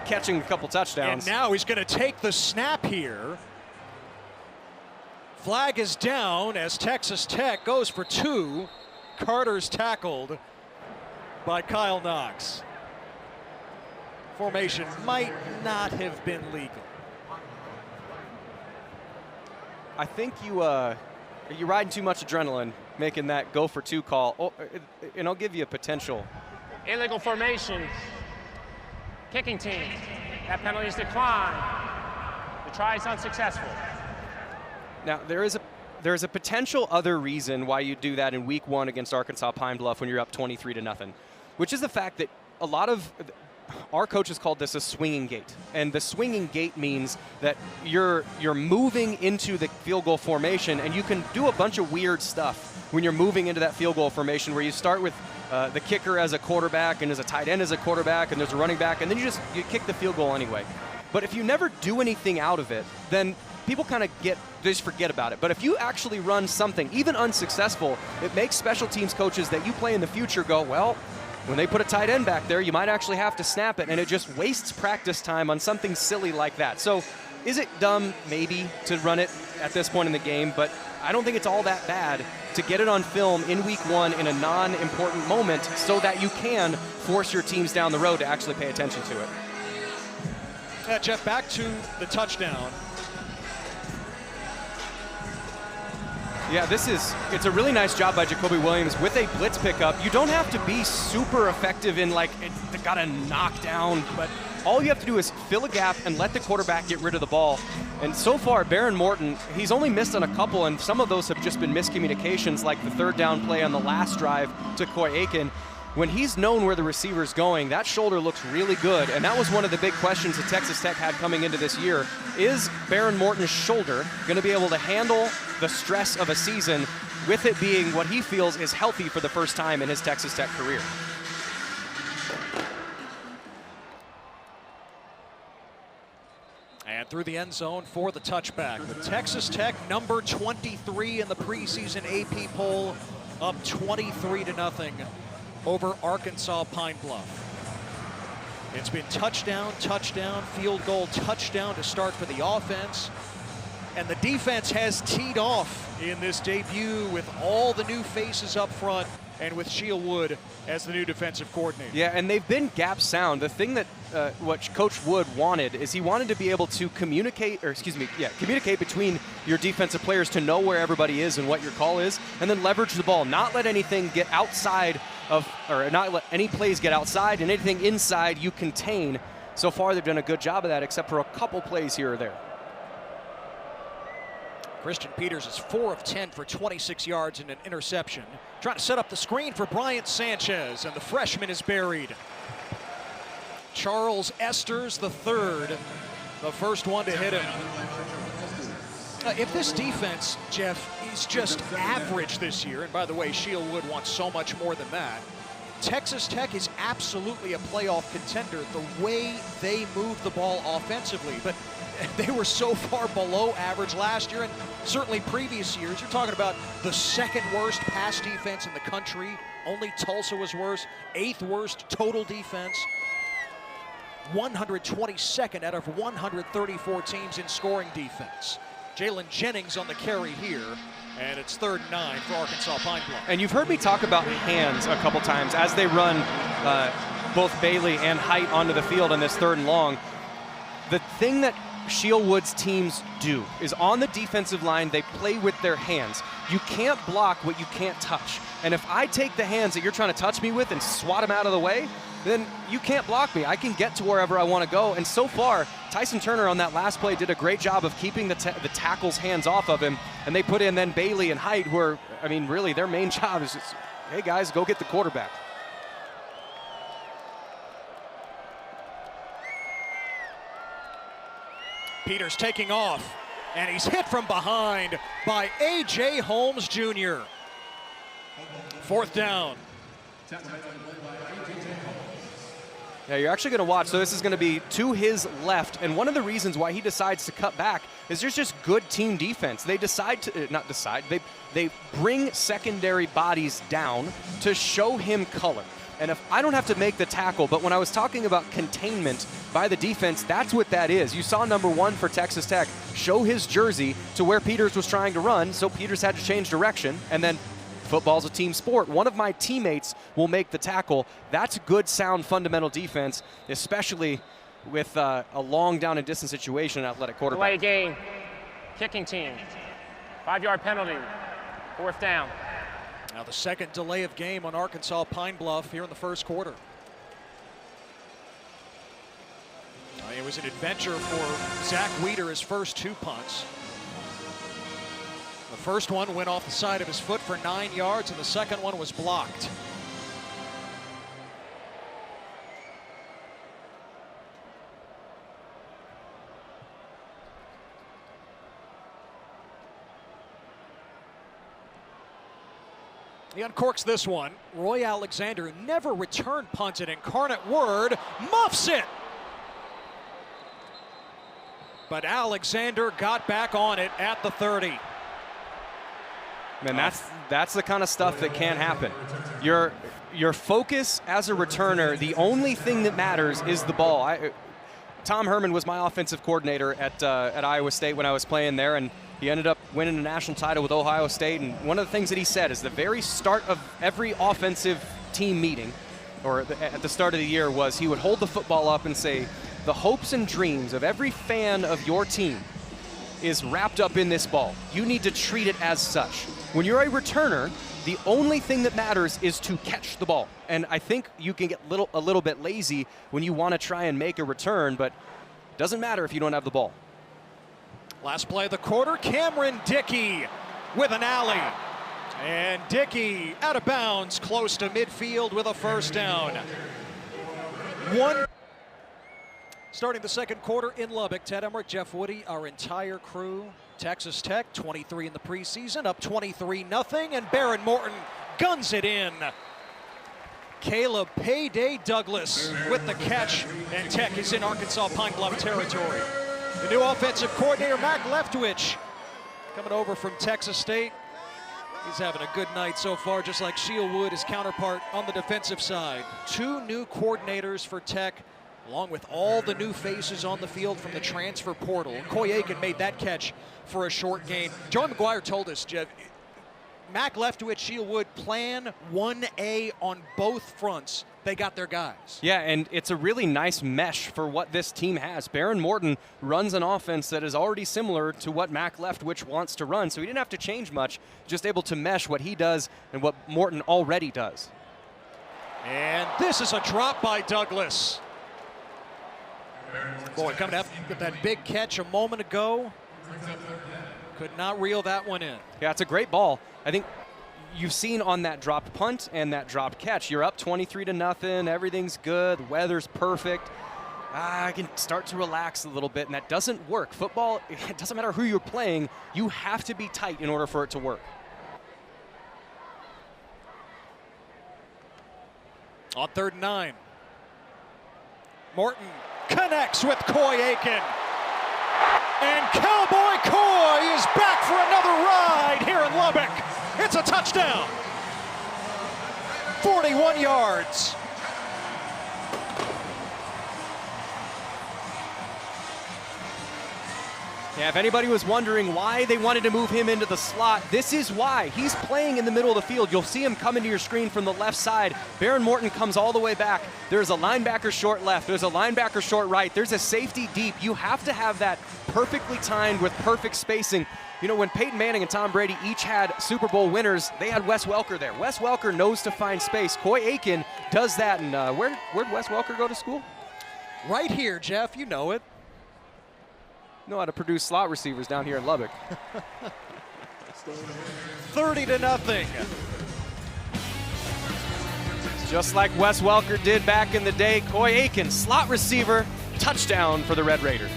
catching a couple touchdowns. And now he's going to take the snap here. Flag is down as Texas Tech goes for 2. Carter's tackled by Kyle Knox. Formation might not have been legal. I think you're riding too much adrenaline making that go for 2 call. Oh, and I'll give you a potential. Illegal formation. Kicking team. That penalty is declined. The try is unsuccessful. Now, there is a potential other reason why you do that in week 1 against Arkansas-Pine Bluff when you're up 23-0, which is the fact that a lot of our coaches called this a swinging gate. And the swinging gate means that you're moving into the field goal formation, and you can do a bunch of weird stuff when you're moving into that field goal formation where you start with the kicker as a quarterback and as a tight end as a quarterback and there's a running back, and then you kick the field goal anyway. But if you never do anything out of it, then people kind of just forget about it. But if you actually run something, even unsuccessful, it makes special teams coaches that you play in the future go, well, when they put a tight end back there, you might actually have to snap it, and it just wastes practice time on something silly like that. So is it dumb, maybe, to run it at this point in the game? But I don't think it's all that bad to get it on film in week 1 in a non-important moment so that you can force your teams down the road to actually pay attention to it. Jeff, back to the touchdown. Yeah, it's a really nice job by Jacoby Williams with a blitz pickup. You don't have to be super effective in got to knock down, but all you have to do is fill a gap and let the quarterback get rid of the ball. And so far, Baron Morton, he's only missed on a couple, and some of those have just been miscommunications, like the 3rd down play on the last drive to Coy Aiken. When he's known where the receiver's going, that shoulder looks really good, and that was one of the big questions that Texas Tech had coming into this year. Is Baron Morton's shoulder going to be able to handle the stress of a season with it being what he feels is healthy for the first time in his Texas Tech career? And through the end zone for the touchback. The Texas Tech number 23 in the preseason AP poll, up 23-0 over Arkansas-Pine Bluff. It's been touchdown, touchdown, field goal, touchdown to start for the offense. And the defense has teed off in this debut with all the new faces up front and with Shield Wood as the new defensive coordinator. Yeah, and they've been gap sound. The thing that what Coach Wood wanted is he wanted to be able to communicate between your defensive players to know where everybody is and what your call is, and then leverage the ball, not let anything get outside of, or not let any plays get outside, and anything inside you contain. So far, they've done a good job of that, except for a couple plays here or there. Christian Peters is 4 of 10 for 26 yards and an interception. Trying to set up the screen for Bryant Sanchez, and the freshman is buried. Charles Esters, the third, the first one to hit him. If this defense, Jeff, is just average this year, and by the way, Shield Wood wants so much more than that, Texas Tech is absolutely a playoff contender the way they move the ball offensively. But they were so far below average last year, and certainly previous years. You're talking about the second worst pass defense in the country. Only Tulsa was worse. 8th worst total defense. 122nd out of 134 teams in scoring defense. Jalen Jennings on the carry here, and it's 3rd and 9 for Arkansas-Pine Bluff. And you've heard me talk about hands a couple times as they run both Bailey and Height onto the field on this 3rd and long. The thing that Shield Wood's teams do is on the defensive line, they play with their hands. You can't block what you can't touch. And if I take the hands that you're trying to touch me with and swat them out of the way, then you can't block me. I can get to wherever I want to go. And so far, Tyson Turner on that last play did a great job of keeping the tackle's hands off of him. And they put in then Bailey and Height, who are, I mean, really their main job is just, hey guys, go get the quarterback. Peters taking off, and he's hit from behind by A.J. Holmes Jr. 4th down. Yeah, you're actually going to watch. So this is going to be to his left, and one of the reasons why he decides to cut back is there's just good team defense. They decide to they bring secondary bodies down to show him color. And if I don't have to make the tackle, but when I was talking about containment by the defense, that's what that is. You saw number 1 for Texas Tech show his jersey to where Peters was trying to run, so Peters had to change direction, and then football's a team sport. One of my teammates will make the tackle. That's good, sound, fundamental defense, especially with a long down and distance situation, athletic quarterback. Delay game, kicking team, 5-yard penalty, 4th down. Now the second delay of game on Arkansas-Pine Bluff here in the first quarter. It was an adventure for Zach Weeder, his first 2 punts. The first one went off the side of his foot for 9 yards, and the second one was blocked. He uncorks this one. Roy Alexander, who never returned punts at Incarnate Word, muffs it. But Alexander got back on it at the 30. Man, that's the kind of stuff that can't happen. Your focus as a returner, the only thing that matters is the ball. Tom Herman was my offensive coordinator at Iowa State when I was playing there, and he ended up winning a national title with Ohio State. And one of the things that he said is the very start of every offensive team meeting, or at the start of the year, was he would hold the football up and say, the hopes and dreams of every fan of your team is wrapped up in this ball. You need to treat it as such. When you're a returner, the only thing that matters is to catch the ball. And I think you can get a little bit lazy when you want to try and make a return, but it doesn't matter if you don't have the ball. Last play of the quarter, Cameron Dickey with an alley. And Dickey out of bounds, close to midfield with a 1st down. Starting the second quarter in Lubbock, Ted Emmerich, Jeff Woody, our entire crew. Texas Tech, 23 in the preseason, up 23-0, and Baron Morton guns it in. Caleb Payday Douglas with the catch, and Tech is in Arkansas-Pine Bluff territory. The new offensive coordinator, Mac Leftwich, coming over from Texas State. He's having a good night so far, just like Shield Wood, his counterpart on the defensive side. 2 new coordinators for Tech along with all the new faces on the field from the transfer portal. Coy Aiken made that catch for a short gain. Joey McGuire told us, Jeff, Mac Leftwich, Shieldwood, plan 1A on both fronts. They got their guys. Yeah, and it's a really nice mesh for what this team has. Baron Morton runs an offense that is already similar to what Mac Leftwich wants to run, so he didn't have to change much, just able to mesh what he does and what Morton already does. And this is a drop by Douglas. Boy, coming up with that big catch a moment ago. Could not reel that one in. Yeah, it's a great ball. I think you've seen on that dropped punt and that dropped catch, you're up 23-0, everything's good, the weather's perfect. I can start to relax a little bit, and that doesn't work. Football, it doesn't matter who you're playing, you have to be tight in order for it to work. On 3rd and 9. Morton connects with Coy Aiken. And Cowboy Coy is back for another ride here in Lubbock. It's a touchdown. 41 yards. Yeah, if anybody was wondering why they wanted to move him into the slot, this is why. He's playing in the middle of the field. You'll see him come into your screen from the left side. Baron Morton comes all the way back. There's a linebacker short left. There's a linebacker short right. There's a safety deep. You have to have that perfectly timed with perfect spacing. You know, when Peyton Manning and Tom Brady each had Super Bowl winners, they had Wes Welker there. Wes Welker knows to find space. Coy Aiken does that. And where'd Wes Welker go to school? Right here, Jeff. You know it. Know how to produce slot receivers down here in Lubbock. 30-0. Just like Wes Welker did back in the day, Coy Aiken, slot receiver, touchdown for the Red Raiders.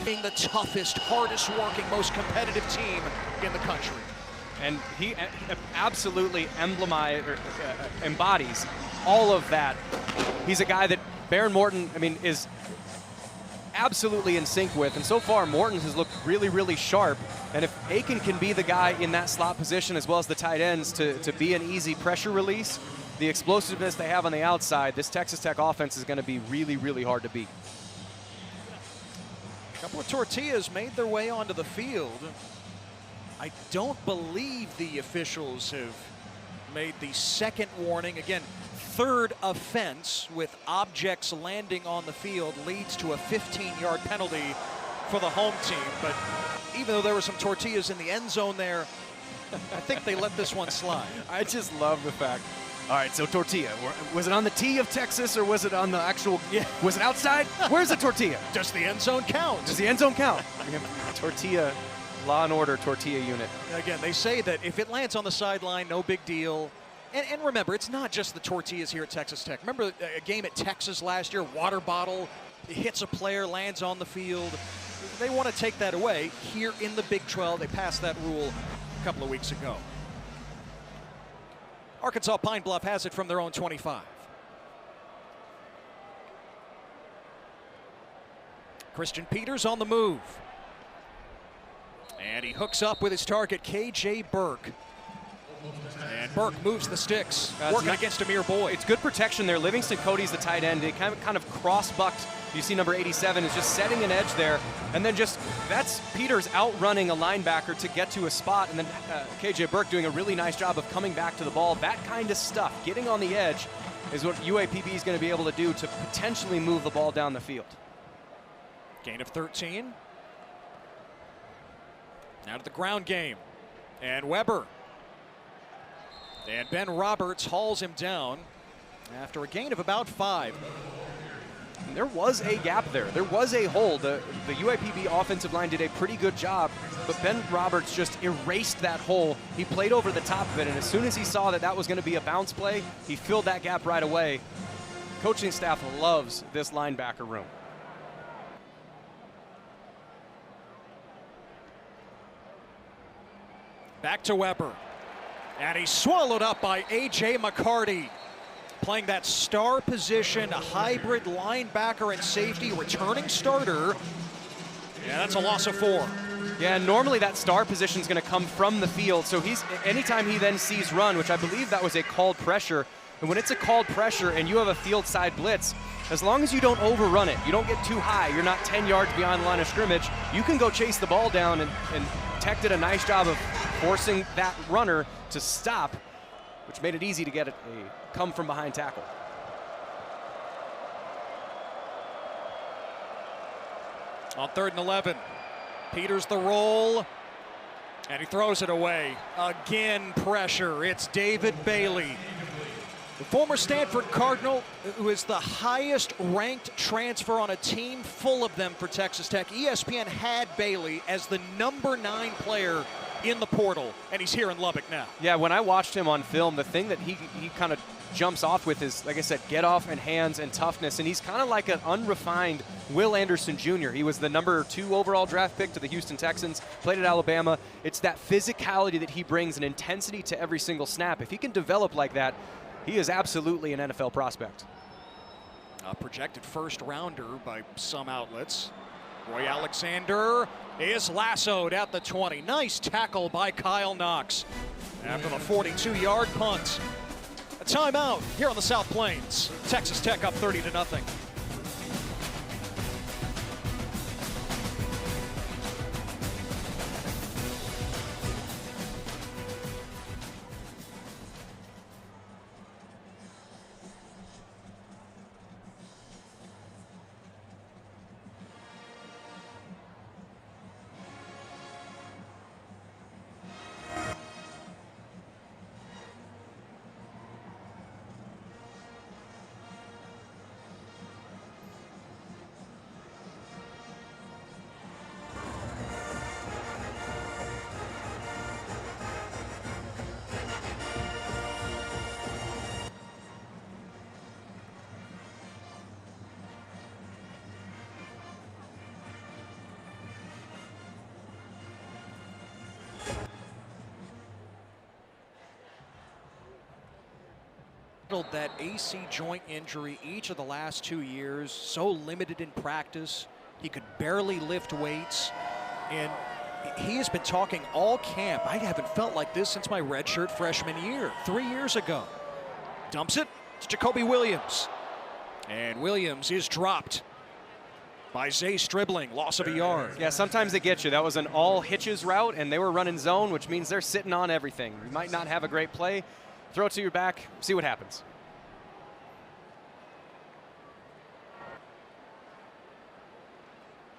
Being the toughest, hardest working, most competitive team in the country. And he absolutely embodies all of that. He's a guy that Baron Morton, is absolutely in sync with. And so far, Morton has looked really, really sharp. And if Aiken can be the guy in that slot position as well as the tight ends to be an easy pressure release, the explosiveness they have on the outside, this Texas Tech offense is going to be really, really hard to beat. A couple of tortillas made their way onto the field. I don't believe the officials have made the second warning. Again, 3rd offense with objects landing on the field leads to a 15-yard penalty for the home team. But even though there were some tortillas in the end zone there, I think they let this one slide. I just love the fact. All right, so tortilla. Was it on the tee of Texas or was it on the actual? Yeah. Was it outside? Where's the tortilla? Does the end zone count? Does the end zone count? Tortilla, law and order tortilla unit. Again, they say that if it lands on the sideline, no big deal. And remember, it's not just the tortillas here at Texas Tech. Remember a game at Texas last year, water bottle hits a player, lands on the field. They want to take that away. Here in the Big 12, they passed that rule a couple of weeks ago. Arkansas-Pine Bluff has it from their own 25. Christian Peters on the move. And he hooks up with his target, K.J. Burke. And Burke moves the sticks, working against Amir Boyd. It's good protection there. Livingston Cody's the tight end. They kind of cross-bucked. You see number 87 is just setting an edge there. And then that's Peters outrunning a linebacker to get to a spot. And then K.J. Burke doing a really nice job of coming back to the ball. That kind of stuff, getting on the edge, is what UAPB is going to be able to do to potentially move the ball down the field. Gain of 13. Now to the ground game. And Weber. And Ben Roberts hauls him down after a gain of about 5. And there was a gap there. There was a hole. The UAPB offensive line did a pretty good job, but Ben Roberts just erased that hole. He played over the top of it, and as soon as he saw that was going to be a bounce play, he filled that gap right away. Coaching staff loves this linebacker room. Back to Weber. And he's swallowed up by A.J. McCarty. Playing that star position, a hybrid linebacker and safety, returning starter. Yeah, that's a loss of 4. Yeah, normally that star position is going to come from the field. So anytime he then sees run, which I believe that was a called pressure, and when it's a called pressure and you have a field side blitz, as long as you don't overrun it, you don't get too high, you're not 10 yards beyond the line of scrimmage, you can go chase the ball down, and Tech did a nice job of forcing that runner to stop, which made it easy to get a come from behind tackle. On 3rd and 11, Peters the roll, and he throws it away. Again, pressure. It's David Bailey, the former Stanford Cardinal, who is the highest ranked transfer on a team full of them for Texas Tech. ESPN had Bailey as the #9 player in the portal, and he's here in Lubbock now. Yeah, when I watched him on film, the thing that he kind of jumps off with is, like I said, get off and hands and toughness, and he's kind of like an unrefined Will Anderson Jr. He was the #2 overall draft pick to the Houston Texans, played at Alabama. It's that physicality that he brings, an intensity to every single snap. If he can develop like that, he is absolutely an NFL prospect. A projected first rounder by some outlets. Roy Alexander is lassoed at the 20. Nice tackle by Kyle Knox after the 42-yard punt. A timeout here on the South Plains. Texas Tech up 30-0. That AC joint injury each of the last 2 years, so limited in practice, he could barely lift weights, and he has been talking all camp. I haven't felt like this since my redshirt freshman year, 3 years ago. Dumps it to Jacoby Williams, and Williams is dropped by Zay Stribling, loss of a yard. Yeah, sometimes they get you. That was an all hitches route, and they were running zone, which means they're sitting on everything. You might not have a great play. Throw it to your back, see what happens.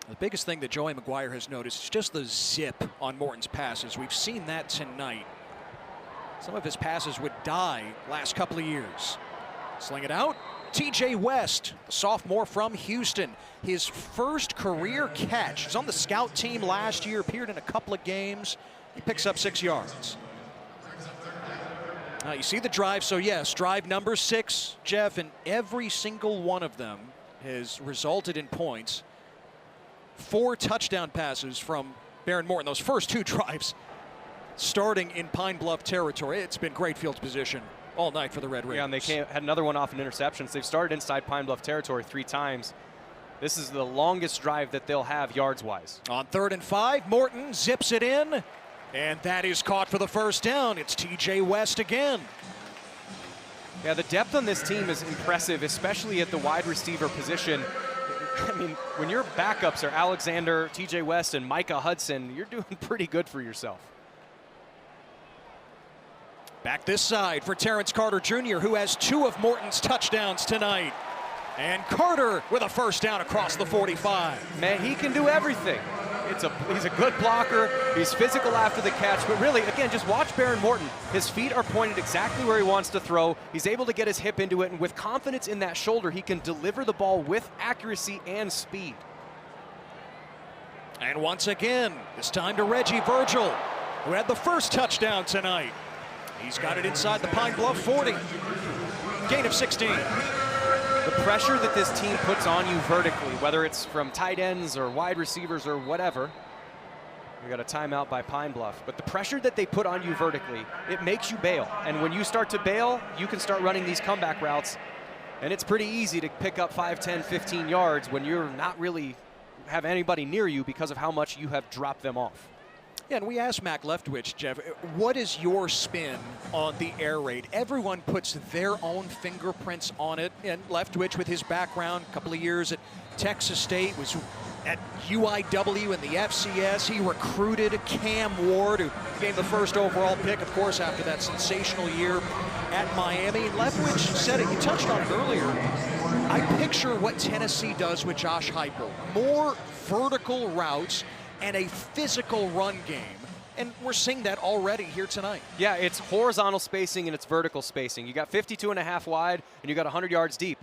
The biggest thing that Joey McGuire has noticed is just the zip on Morton's passes. We've seen that tonight. Some of his passes would die last couple of years. Sling it out. TJ West, the sophomore from Houston. His first career catch. He was on the scout team last year, appeared in a couple of games. He picks up 6 yards. You see the drive, so yes, drive number 6, Jeff, and every single one of them has resulted in points. 4 touchdown passes from Baron Morton. Those first 2 drives starting in Pine Bluff territory. It's been great field position all night for the Red Raiders. Yeah, and they had another one off an interception. So they've started inside Pine Bluff territory 3 times. This is the longest drive that they'll have yards-wise. On 3rd and 5, Morton zips it in. And that is caught for the first down. It's TJ West again. Yeah, the depth on this team is impressive, especially at the wide receiver position. I mean, when your backups are Alexander, TJ West, and Micah Hudson, you're doing pretty good for yourself. Back this side for Terrence Carter Jr., who has 2 of Morton's touchdowns tonight. And Carter with a first down across the 45. Man, he can do everything. He's a good blocker. He's physical after the catch. But really, again, just watch Baron Morton. His feet are pointed exactly where he wants to throw. He's able to get his hip into it. And with confidence in that shoulder, he can deliver the ball with accuracy and speed. And once again, it's time to Reggie Virgil, who had the first touchdown tonight. He's got it inside the Pine Bluff 40. Gain of 16. The pressure that this team puts on you vertically, whether it's from tight ends or wide receivers or whatever, we got a timeout by Pine Bluff, but the pressure that they put on you vertically, it makes you bail. And when you start to bail, you can start running these comeback routes, and it's pretty easy to pick up 5, 10, 15 yards when you're not really have anybody near you because of how much you have dropped them off. Yeah, and we asked Mac Leftwich, Jeff, what is your spin on the air raid? Everyone puts their own fingerprints on it, and Leftwich, with his background, a couple of years at Texas State, was at UIW in the FCS. He recruited Cam Ward, who became the first overall pick, of course, after that sensational year at Miami. And Leftwich said it, you touched on it earlier. I picture what Tennessee does with Josh Heupel. More vertical routes and a physical run game. And we're seeing that already here tonight. Yeah, it's horizontal spacing and it's vertical spacing. You got 52.5 wide and you got 100 yards deep.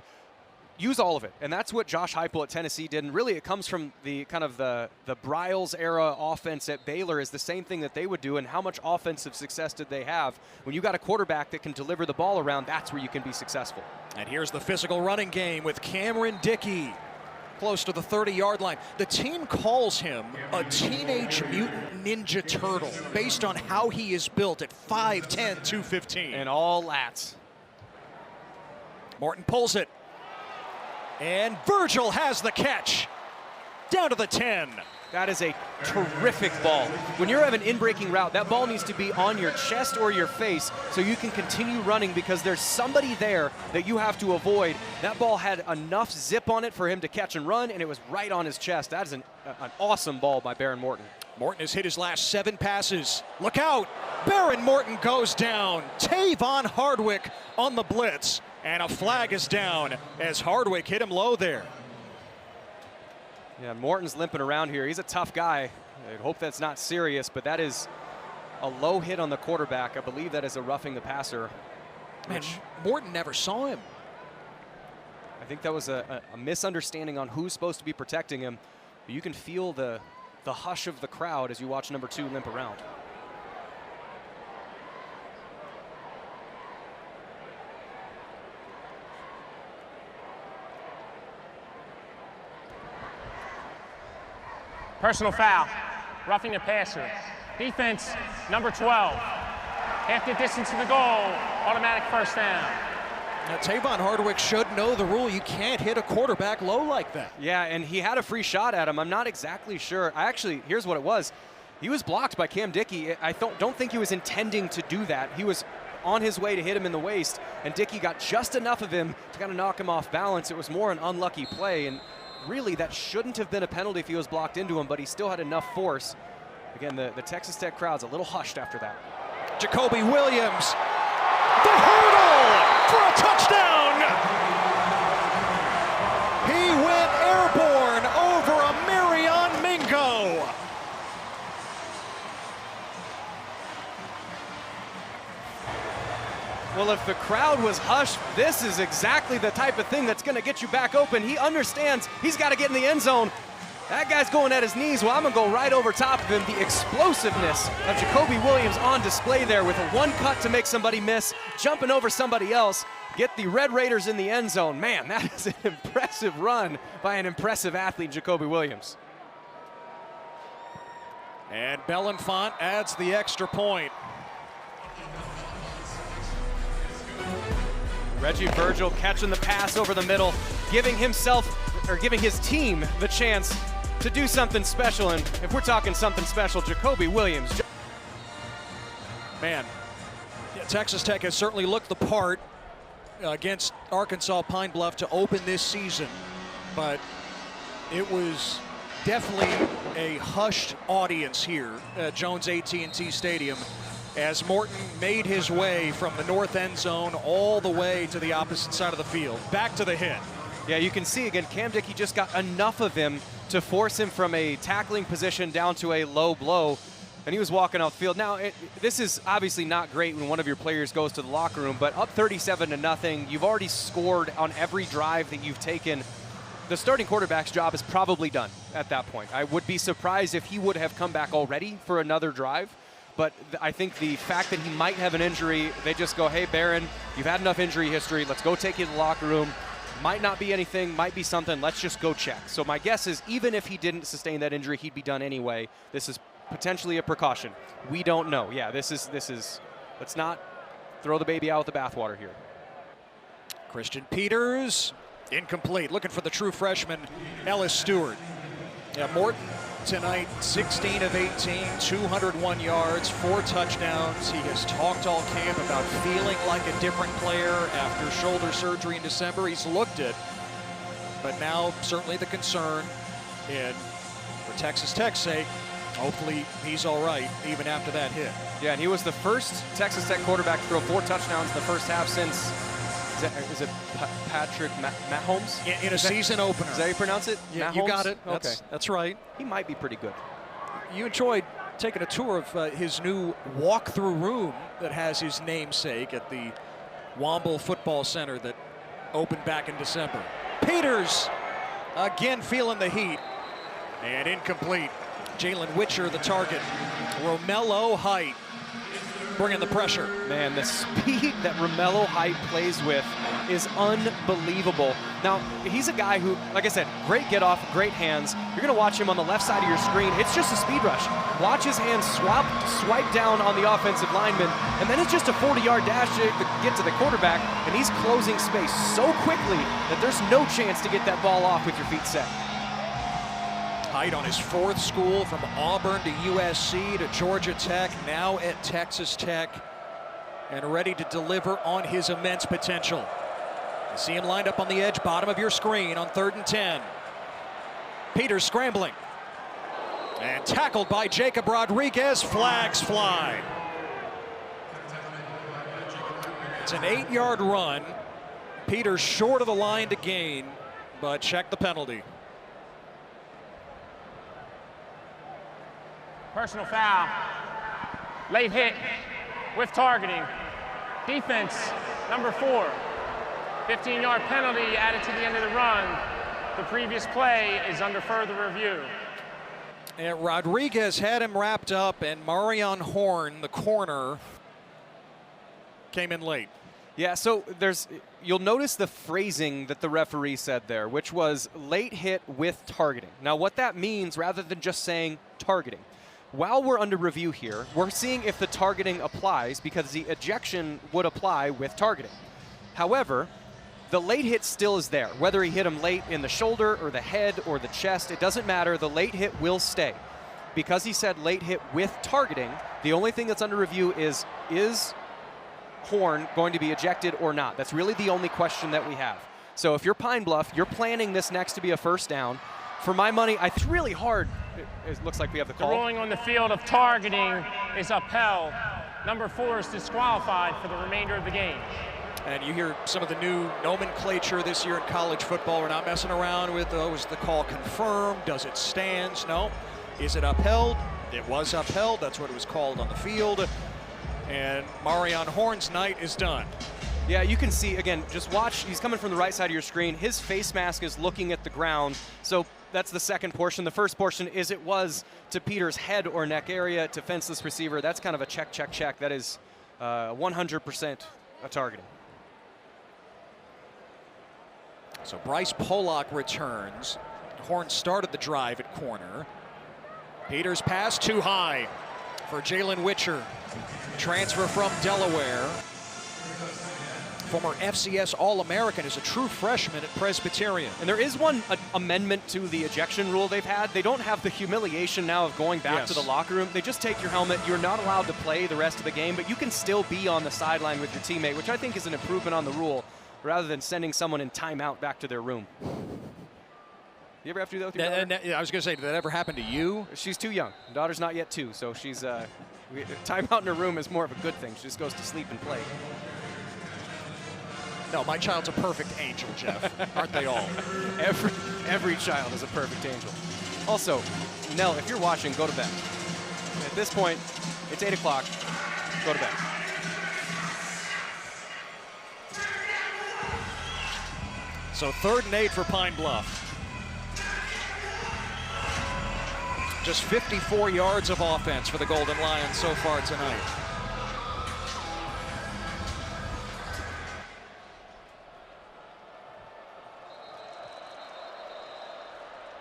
Use all of it. And that's what Josh Heupel at Tennessee did. And really it comes from the kind of the Briles era offense at Baylor is the same thing that they would do. And how much offensive success did they have? When you got a quarterback that can deliver the ball around, that's where you can be successful. And here's the physical running game with Cameron Dickey, close to the 30-yard line. The team calls him a teenage mutant ninja turtle based on how he is built at 5'10", 215. And all lats. Morton pulls it. And Virgil has the catch. Down to the 10. That is a terrific ball. When you're having an in-breaking route, that ball needs to be on your chest or your face so you can continue running because there's somebody there that you have to avoid. That ball had enough zip on it for him to catch and run, and it was right on his chest. That is an awesome ball by Baron Morton. Morton has hit his last 7 passes. Look out! Baron Morton goes down. Tavon Hardwick on the blitz. And a flag is down as Hardwick hit him low there. Yeah, Morton's limping around here. He's a tough guy. I hope that's not serious, but that is a low hit on the quarterback. I believe that is a roughing the passer. And Morton never saw him. I think that was a misunderstanding on who's supposed to be protecting him. But you can feel the hush of the crowd as you watch number 2 limp around. Personal foul, roughing the passer. Defense, number 12. Half the distance to the goal, automatic first down. Now, Tavon Hardwick should know the rule. You can't hit a quarterback low like that. Yeah, and he had a free shot at him. I'm not exactly sure. Here's what it was. He was blocked by Cam Dickey. I don't think he was intending to do that. He was on his way to hit him in the waist, and Dickey got just enough of him to kind of knock him off balance. It was more an unlucky play, and really, that shouldn't have been a penalty if he was blocked into him, but he still had enough force. Again, the Texas Tech crowd's a little hushed after that. Jacoby Williams, the hurdle for a touchdown! He went airborne over a Marion Mingo. Well, if the crowd was hushed, this is exactly the type of thing that's going to get you back open. He understands he's got to get in the end zone. That guy's going at his knees. Well, I'm going to go right over top of him. The explosiveness of Jacoby Williams on display there with a one cut to make somebody miss, jumping over somebody else, get the Red Raiders in the end zone. Man, that is an impressive run by an impressive athlete, Jacoby Williams. And Belenfant adds the extra point. Reggie Virgil catching the pass over the middle, giving his team the chance to do something special. And if we're talking something special, Jacoby Williams. Man, yeah, Texas Tech has certainly looked the part against Arkansas-Pine Bluff to open this season, but it was definitely a hushed audience here at Jones AT&T Stadium as Morton made his way from the north end zone all the way to the opposite side of the field, back to the hit. Yeah, you can see again, Cam Dickey just got enough of him to force him from a tackling position down to a low blow, and he was walking out the field. Now, this is obviously not great when one of your players goes to the locker room, but up 37-0, you've already scored on every drive that you've taken. The starting quarterback's job is probably done at that point. I would be surprised if he would have come back already for another drive. But I think the fact that he might have an injury, they just go, hey, Baron, you've had enough injury history. Let's go take you to the locker room. Might not be anything, might be something. Let's just go check. So my guess is even if he didn't sustain that injury, he'd be done anyway. This is potentially a precaution. We don't know. Yeah, this is. Let's not throw the baby out with the bathwater here. Christian Peters, incomplete. Looking for the true freshman, Ellis Stewart. Yeah, Morton tonight, 16 of 18, 201 yards, 4 touchdowns. He has talked all camp about feeling like a different player after shoulder surgery in December. He's looked it, but now certainly the concern, and for Texas Tech's sake, hopefully he's all right even after that hit. Yeah, and he was the first Texas Tech quarterback to throw 4 touchdowns in the first half since, is it Patrick Mahomes? In a season opener. Is that how you pronounce it? Yeah, Mahomes? you got it. Okay. That's right. He might be pretty good. You enjoyed taking a tour of his new walk-through room that has his namesake at the Womble Football Center that opened back in December. Peters again feeling the heat, and incomplete. Jalen Witcher the target. Romello Height bringing the pressure. Man, the speed that Romello Height plays with is unbelievable. Now, he's a guy who, like I said, great get off, great hands. You're going to watch him on the left side of your screen. It's just a speed rush. Watch his hands swipe down on the offensive lineman, and then it's just a 40-yard dash to get to the quarterback, and he's closing space so quickly that there's no chance to get that ball off with your feet set. Height on his 4th school, from Auburn to USC to Georgia Tech, now at Texas Tech, and ready to deliver on his immense potential. You see him lined up on the edge, bottom of your screen on 3rd and 10. Peters scrambling. And tackled by Jacob Rodriguez, flags fly. It's an 8-yard run. Peters short of the line to gain, but check the penalty. Personal foul. Late hit with targeting. Defense, number 4. 15-yard penalty added to the end of the run. The previous play is under further review. And Rodriguez had him wrapped up, and Marion Horn, the corner, came in late. Yeah, so you'll notice the phrasing that the referee said there, which was late hit with targeting. Now, what that means, rather than just saying targeting, while we're under review here, we're seeing if the targeting applies, because the ejection would apply with targeting. However, the late hit still is there. Whether he hit him late in the shoulder or the head or the chest, it doesn't matter. The late hit will stay. Because he said late hit with targeting, the only thing that's under review is Horn going to be ejected or not? That's really the only question that we have. So if you're Pine Bluff, you're planning this next to be a first down. For my money, it's really hard. It looks like we have the call. The ruling on the field of targeting is upheld. Number 4 is disqualified for the remainder of the game. And you hear some of the new nomenclature this year in college football. We're not messing around with, is the call confirmed? Does it stand? No. Is it upheld? It was upheld. That's what it was called on the field. And Marion Horn's night is done. Yeah, you can see, again, just watch. He's coming from the right side of your screen. His face mask is looking at the ground. So that's the second portion. The first portion is it was to Peters' head or neck area to fenceless receiver. That's kind of a check, check, check. That is 100% a targeting. So Bryce Pollock returns. Horn started the drive at corner. Peters pass too high for Jalen Witcher. Transfer from Delaware. Former FCS All-American, is a true freshman at Presbyterian. And there is one amendment to the ejection rule they've had. They don't have the humiliation now of going back to the locker room. They just take your helmet. You're not allowed to play the rest of the game, but you can still be on the sideline with your teammate, which I think is an improvement on the rule, rather than sending someone in timeout back to their room. You ever have to do that with your daughter? I was going to say, did that ever happen to you? She's too young. Daughter's not yet 2, so she's timeout in her room is more of a good thing. She just goes to sleep and play. No, my child's a perfect angel, Jeff. Aren't they all? Every child is a perfect angel. Also, Nell, if you're watching, go to bed. At this point, it's 8 o'clock. Go to bed. So 3rd and 8 for Pine Bluff. Just 54 yards of offense for the Golden Lions so far tonight.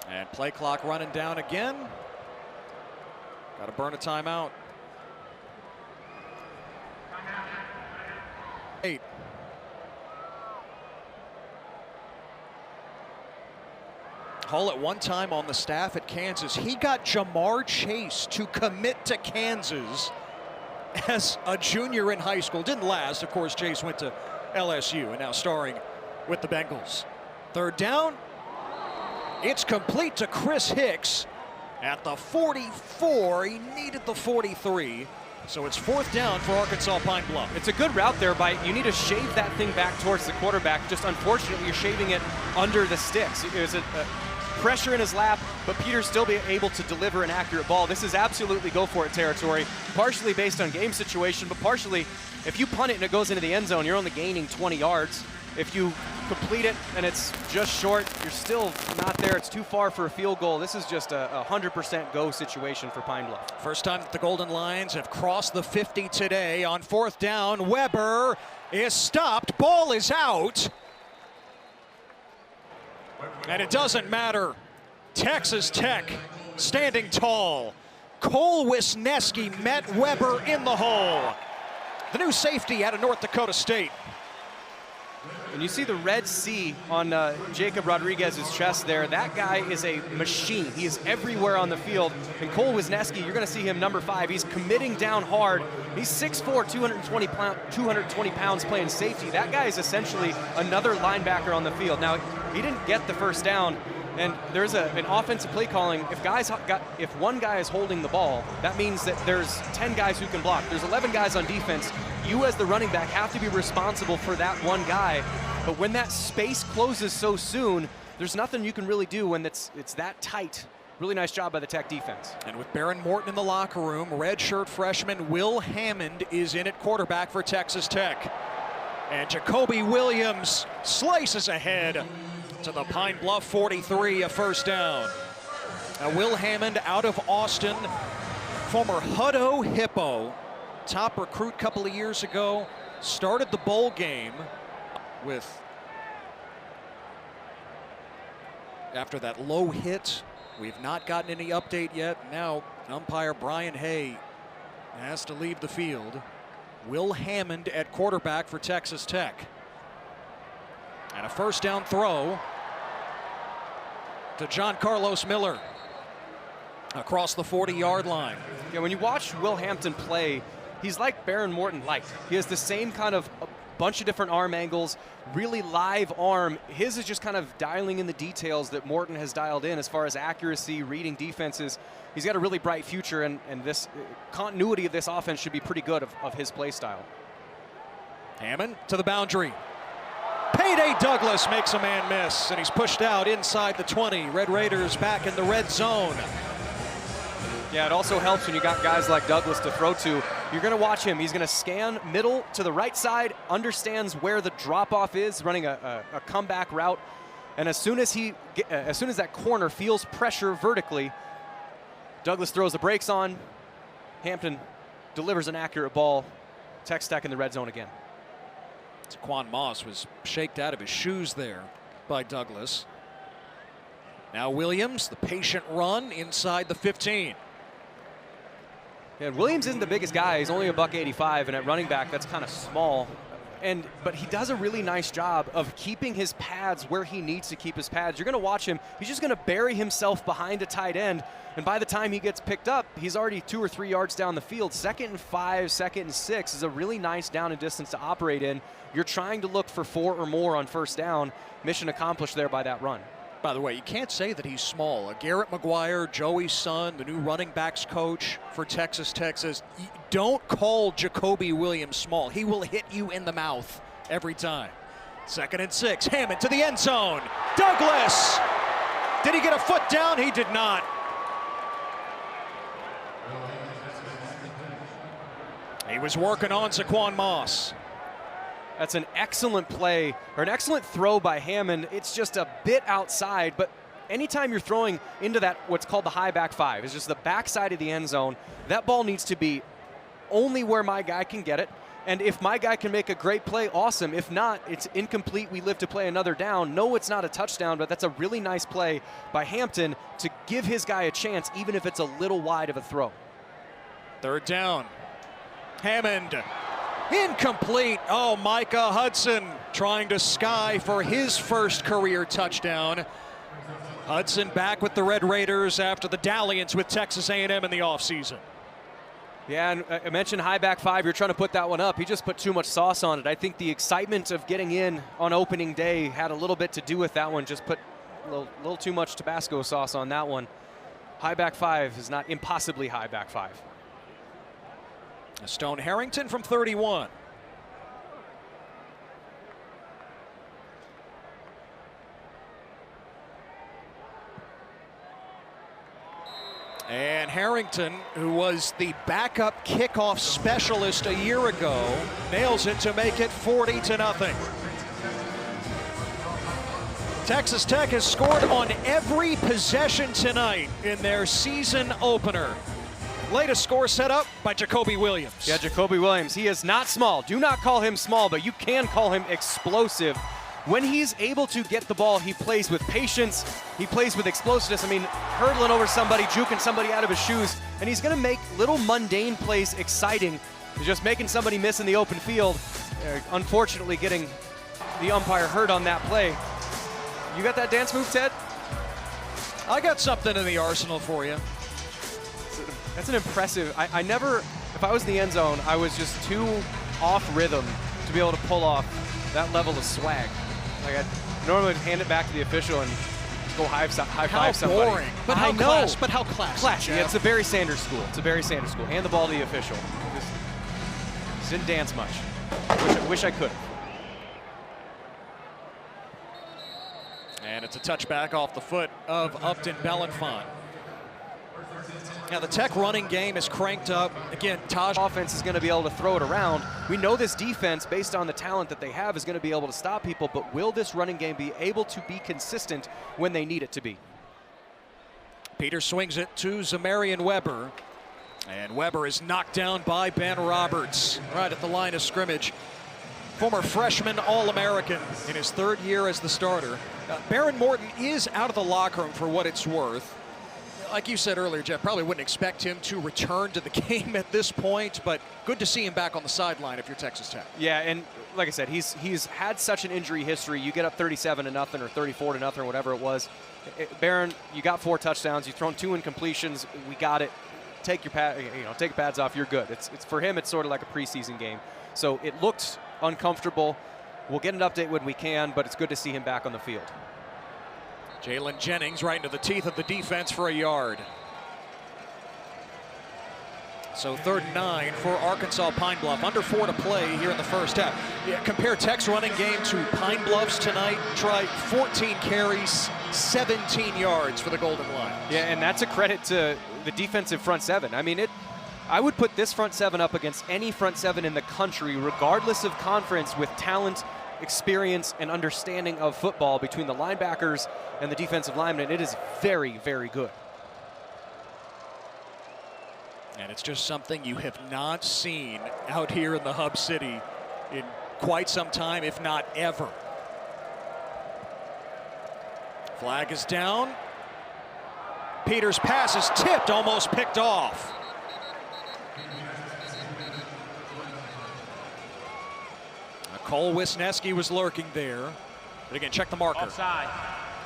And play clock running down again. Got to burn a timeout. 8. Call at one time on the staff at Kansas. He got Jamar Chase to commit to Kansas as a junior in high school. Didn't last. Of course, Chase went to LSU and now starring with the Bengals. Third down. It's complete to Chris Hicks at the 44. He needed the 43. So it's fourth down for Arkansas-Pine Bluff. It's a good route there, you need to shave that thing back towards the quarterback. Just unfortunately, you're shaving it under the sticks. There's a pressure in his lap, but Peter's still be able to deliver an accurate ball. This is absolutely go for it territory, partially based on game situation, but partially if you punt it and it goes into the end zone, you're only gaining 20 yards. If you complete it and it's just short, you're still not there. It's too far for a field goal. This is just a 100% go situation for Pine Bluff. First time that the Golden Lions have crossed the 50 today. On fourth down, Weber is stopped. Ball is out. And it doesn't matter. Texas Tech standing tall. Cole Wisniewski met Weber in the hole. The new safety out of North Dakota State. And you see the red C on Jacob Rodriguez's chest there. That guy is a machine. He is everywhere on the field. And Cole Wisniewski, you're going to see him number 5. He's committing down hard. He's 6'4", 220 pounds playing safety. That guy is essentially another linebacker on the field. Now, he didn't get the first down. And there's an offensive play calling. If one guy is holding the ball, that means that there's 10 guys who can block. There's 11 guys on defense. You as the running back have to be responsible for that one guy. But when that space closes so soon, there's nothing you can really do when it's that tight. Really nice job by the Tech defense. And with Baron Morton in the locker room, redshirt freshman Will Hammond is in at quarterback for Texas Tech. And Jacoby Williams slices ahead to the Pine Bluff 43, a first down. Will Hammond out of Austin, former Hutto Hippo, top recruit a couple of years ago, started the bowl game with, after that low hit. We've not gotten any update yet. Now umpire Brian Hay has to leave the field. Will Hammond at quarterback for Texas Tech. And a first down throw to John Carlos Miller across the 40-yard line. Yeah, when you watch Will Hampton play, he's like Baron Morton light. He has the same kind of a bunch of different arm angles, really live arm. His is just kind of dialing in the details that Morton has dialed in as far as accuracy, reading defenses. He's got a really bright future, and this continuity of this offense should be pretty good of his play style. Hammond to the boundary. Payday Douglas makes a man miss, and he's pushed out inside the 20. Red Raiders back in the red zone. Yeah, it also helps when you got guys like Douglas to throw to. You're going to watch him. He's going to scan middle to the right side, understands where the drop-off is, running a comeback route. And as soon as that corner feels pressure vertically, Douglas throws the brakes on. Hampton delivers an accurate ball. Tech Tech in the red zone again. Taquan Moss was shaked out of his shoes there by Douglas. Now Williams, the patient run inside the 15. Yeah, Williams isn't the biggest guy. He's only a $185, and at running back, that's kind of small. But he does a really nice job of keeping his pads where he needs to keep his pads. You're going to watch him. He's just going to bury himself behind a tight end, and by the time he gets picked up, he's already 2 or 3 yards down the field. 2nd and 5, 2nd and 6 is a really nice down and distance to operate in. You're trying to look for 4 or more on first down. Mission accomplished there by that run. By the way, you can't say that he's small. Garrett McGuire, Joey's son, the new running backs coach for Texas Tech, says, don't call Jacoby Williams small. He will hit you in the mouth every time. 2nd and 6, Hammond to the end zone. Douglas! Did he get a foot down? He did not. He was working on Taquan Moss. That's an excellent play, or an excellent throw by Hammond. It's just a bit outside, but anytime you're throwing into that, what's called the high back 5, it's just the backside of the end zone, that ball needs to be only where my guy can get it. And if my guy can make a great play, awesome. If not, it's incomplete. We live to play another down. No, it's not a touchdown, but that's a really nice play by Hampton to give his guy a chance, even if it's a little wide of a throw. 3rd down. Hammond. Incomplete. Oh, Micah Hudson trying to sky for his first career touchdown. Hudson back with the Red Raiders after the dalliance with Texas A&M in the offseason. Yeah, and I mentioned high back five. You're trying to put that one up. He just put too much sauce on it. I think the excitement of getting in on opening day had a little bit to do with that one. Just put a little too much Tabasco sauce on that one. High back five is not impossibly high back five. Stone Harrington from 31. And Harrington, who was the backup kickoff specialist a year ago, nails it to make it 40-0. Texas Tech has scored on every possession tonight in their season opener. Latest score set up by Jacoby Williams. Yeah, Jacoby Williams. He is not small. Do not call him small, but you can call him explosive. When he's able to get the ball, he plays with patience. He plays with explosiveness. I mean, hurdling over somebody, juking somebody out of his shoes, and he's going to make little mundane plays exciting. He's just making somebody miss in the open field. Unfortunately, getting the umpire hurt on that play. You got that dance move, Ted? I got something in the arsenal for you. That's an impressive. I never, if I was in the end zone, I was just too off rhythm to be able to pull off that level of swag. Like I normally hand it back to the official and go high five somebody. Boring. But how classy. But how classy. Yeah, it's a Barry Sanders school. It's a Barry Sanders school. Hand the ball to the official. Just didn't dance much. Wish I could. And it's a touchback off the foot of Upton Belenfant. Now the Tech running game is cranked up. Again, Taj offense is going to be able to throw it around. We know this defense, based on the talent that they have, is going to be able to stop people, but will this running game be able to be consistent when they need it to be? Peter swings it to Zamarian Weber. And Weber is knocked down by Ben Roberts right at the line of scrimmage. Former freshman All-American in his third year as the starter. Baron Morton is out of the locker room for what it's worth. Like you said earlier, Jeff, probably wouldn't expect him to return to the game at this point, but good to see him back on the sideline if you're Texas Tech. Yeah, and like I said, he's had such an injury history. You get up 37-0 or 34-0, whatever it was. Baron, you got 4 touchdowns. You've thrown 2 incompletions. We got it. Take your take your pads off. You're good. It's for him. It's sort of like a preseason game. So it looked uncomfortable. We'll get an update when we can, but it's good to see him back on the field. Jalen Jennings right into the teeth of the defense for a yard. So 3rd and 9 for Arkansas-Pine Bluff. Under 4 to play here in the first half. Yeah, compare Tech's running game to Pine Bluff's tonight. Try 14 carries, 17 yards for the Golden Lions. Yeah, and that's a credit to the defensive front seven. I mean, I would put this front seven up against any front seven in the country, regardless of conference, with talent, experience, and understanding of football between the linebackers and the defensive linemen. It is very, very good. And it's just something you have not seen out here in the Hub City in quite some time, if not ever. Flag is down. Peters' pass is tipped, almost picked off. Cole Wisniewski was lurking there. But again, check the marker. Offside.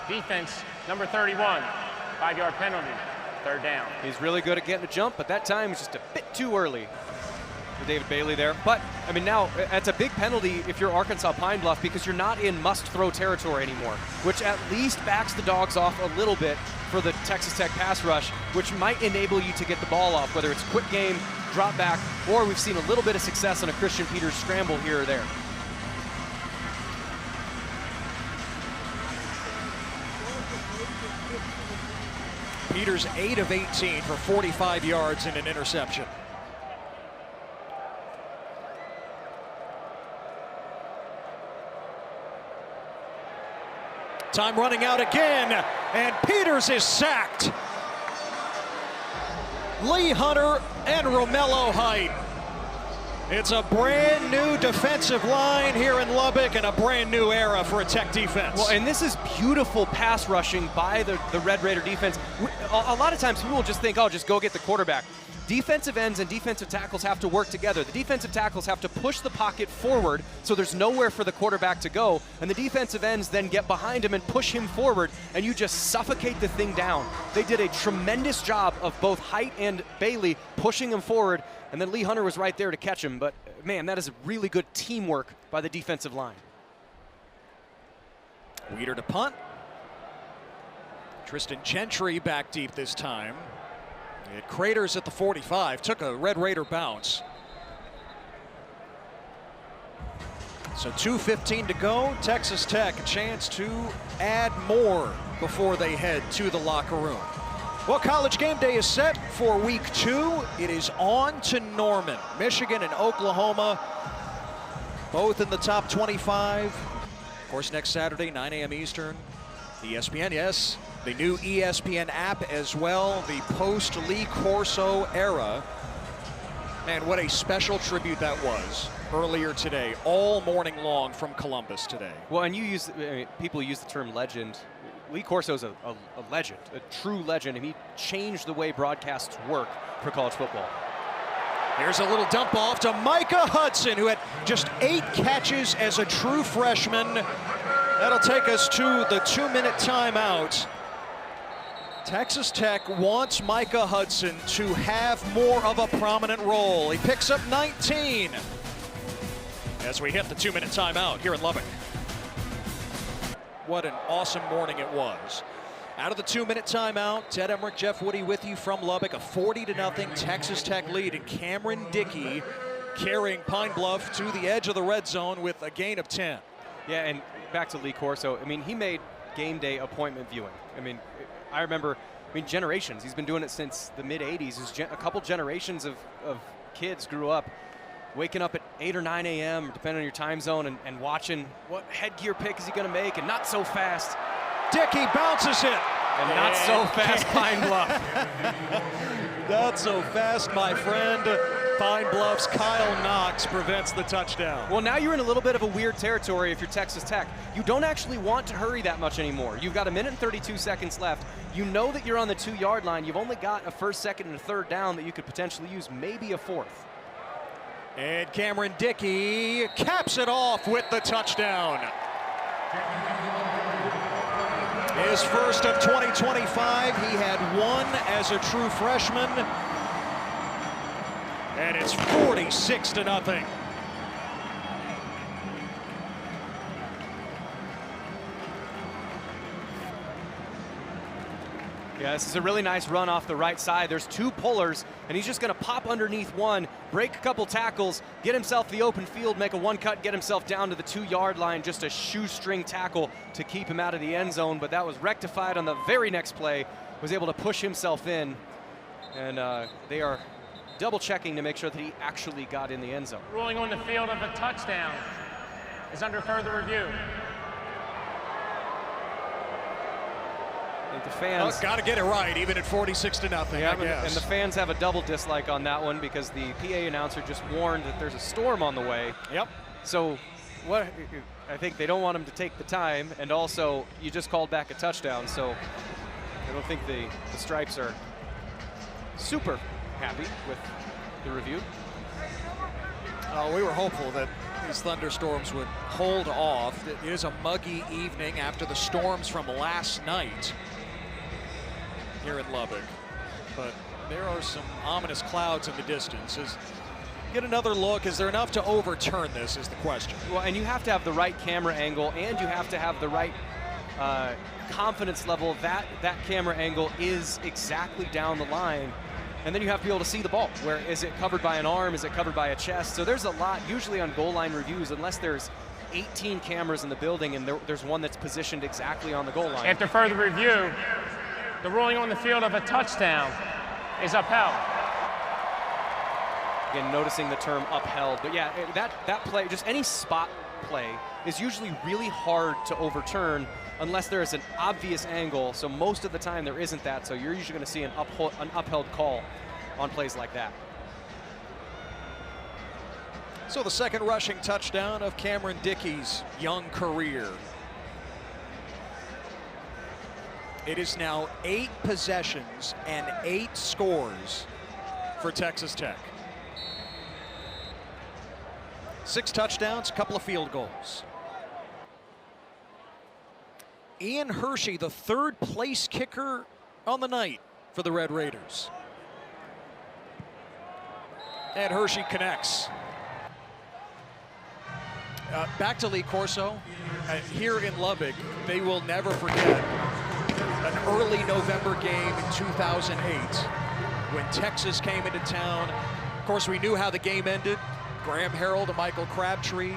Defense, number 31. 5-yard penalty. 3rd down. He's really good at getting a jump, but that time was just a bit too early for David Bailey there. But, I mean, now, that's a big penalty if you're Arkansas-Pine Bluff, because you're not in must-throw territory anymore, which at least backs the dogs off a little bit for the Texas Tech pass rush, which might enable you to get the ball off, whether it's quick game, drop back, or we've seen a little bit of success on a Christian Peters scramble here or there. Peters 8 of 18 for 45 yards and an interception. Time running out again, and Peters is sacked. Lee Hunter and Romello Height. It's a brand new defensive line here in Lubbock and a brand new era for a Tech defense. Well, and this is beautiful pass rushing by the Red Raider defense. A lot of times people will just think, oh, just go get the quarterback. defensive ends and defensive tackles have to work together. The defensive tackles have to push the pocket forward so there's nowhere for the quarterback to go, and the defensive ends then get behind him and push him forward, and you just suffocate the thing down. They did a tremendous job of both Height and Bailey pushing him forward, and then Lee Hunter was right there to catch him. But man, that is really good teamwork by the defensive line. Weeder to punt. Tristan Gentry back deep this time. It craters at the 45, took a Red Raider bounce. So 2:15 to go. Texas Tech a chance to add more before they head to the locker room. Well, College Game Day is set for week 2. It is on to Norman. Michigan and Oklahoma, both in the top 25. Of course, next Saturday, 9 a.m. Eastern. ESPN, yes. The new ESPN app as well, the post-Lee Corso era. Man, what a special tribute that was earlier today, all morning long from Columbus today. Well, and people use the term legend. Lee Corso's a legend, a true legend, and he changed the way broadcasts work for college football. Here's a little dump off to Micah Hudson, who had just 8 catches as a true freshman. That'll take us to the 2-minute timeout. Texas Tech wants Micah Hudson to have more of a prominent role. He picks up 19 as we hit the 2-minute timeout here in Lubbock. What an awesome morning it was. Out of the 2-minute timeout, Ted Emmerich, Jeff Woody with you from Lubbock. A 40-0 Texas Tech lead, and Cameron Dickey carrying Pine Bluff to the edge of the red zone with a gain of 10. Yeah, and back to Lee Corso. I mean, he made game day appointment viewing. I mean, I remember, generations. He's been doing it since the mid-'80s. A couple generations of kids grew up waking up at 8 or 9 a.m., depending on your time zone, and watching what headgear pick is he going to make, and not so fast. Dickey bounces it. And not so fast, Pine Bluff. Not so fast, my friend. Pine Bluff's Kyle Knox prevents the touchdown. Well, now you're in a little bit of a weird territory if you're Texas Tech. You don't actually want to hurry that much anymore. You've got 1 minute and 32 seconds left. You know that you're on the 2-yard line. You've only got a 1st, 2nd, and a 3rd down that you could potentially use, maybe a 4th. And Cameron Dickey caps it off with the touchdown. His first of 2025. He had 1 as a true freshman. And it's 46-0. Yeah, this is a really nice run off the right side. There's 2 pullers, and he's just going to pop underneath one, break a couple tackles, get himself the open field, make a 1-cut, get himself down to the 2-yard line. Just a shoestring tackle to keep him out of the end zone, but that was rectified on the very next play. Was able to push himself in, and they are double-checking to make sure that he actually got in the end zone. Ruling on the field of a touchdown is under further review. I think the fans... got to get it right, even at 46-0, yeah, I guess. And the fans have a double dislike on that one because the PA announcer just warned that there's a storm on the way. Yep. So what? I think they don't want him to take the time, and also you just called back a touchdown, so I don't think the Stripes are super happy with the review. We were hopeful that these thunderstorms would hold off. It is a muggy evening after the storms from last night here in Lubbock, but there are some ominous clouds in the distance. Get another look. Is there enough to overturn this is the question. Well, and you have to have the right camera angle, and you have to have the right confidence level that camera angle is exactly down the line. And then you have to be able to see the ball. Where is it covered by an arm? Is it covered by a chest? So there's a lot, usually on goal line reviews, unless there's 18 cameras in the building and there's one that's positioned exactly on the goal line. After further review, the ruling on the field of a touchdown is upheld. Again, noticing the term upheld. But yeah, that play, just any spot play, is usually really hard to overturn unless there is an obvious angle. So most of the time there isn't that. So you're usually going to see an upheld call on plays like that. So the second rushing touchdown of Cameron Dickey's young career. It is now 8 possessions and 8 scores for Texas Tech. 6 touchdowns, a couple of field goals. Ian Hershey, the 3rd place kicker on the night for the Red Raiders. And Hershey connects. Back to Lee Corso. Here in Lubbock, they will never forget an early November game in 2008 when Texas came into town. Of course, we knew how the game ended. Graham Harrell to Michael Crabtree.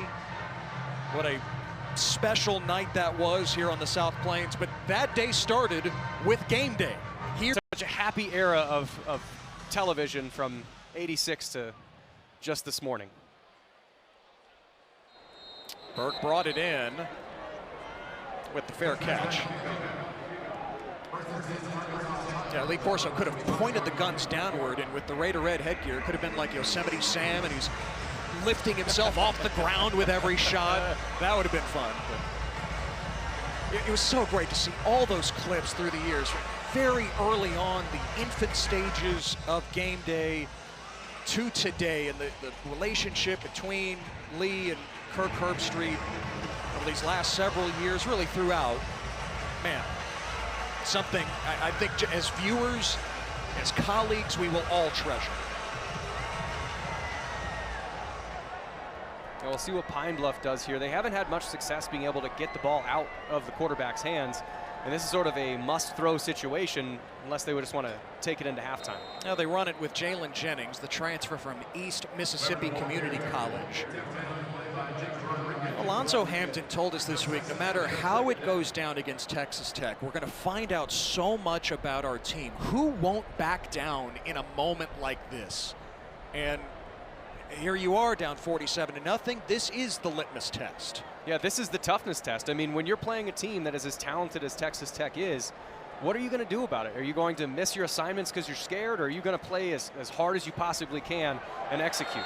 What a special night that was here on the South Plains. But that day started with game day. Here, such a happy era of television from '86 to just this morning. Burke brought it in with the fair catch. Yeah, Lee Corso could have pointed the guns downward, and with the Raider Red headgear, it could have been like Yosemite Sam, and he's lifting himself off the ground with every shot. That would have been fun. But it was so great to see all those clips through the years. Very early on, the infant stages of game day to today, and the relationship between Lee and Kirk Herbstreit over these last several years, really throughout. Man, something I think as viewers, as colleagues, we will all treasure. And we'll see what Pine Bluff does here. They haven't had much success being able to get the ball out of the quarterback's hands. And this is sort of a must-throw situation unless they would just want to take it into halftime. Now they run it with Jalen Jennings, the transfer from East Mississippi Community College. Alonzo Hampton told us this week, no matter how it goes down against Texas Tech, we're going to find out so much about our team. Who won't back down in a moment like this? And here you are down 47-0. This is the litmus test. Yeah, this is the toughness test. I mean, when you're playing a team that is as talented as Texas Tech is, what are you going to do about it? Are you going to miss your assignments because you're scared, or are you going to play as hard as you possibly can and execute?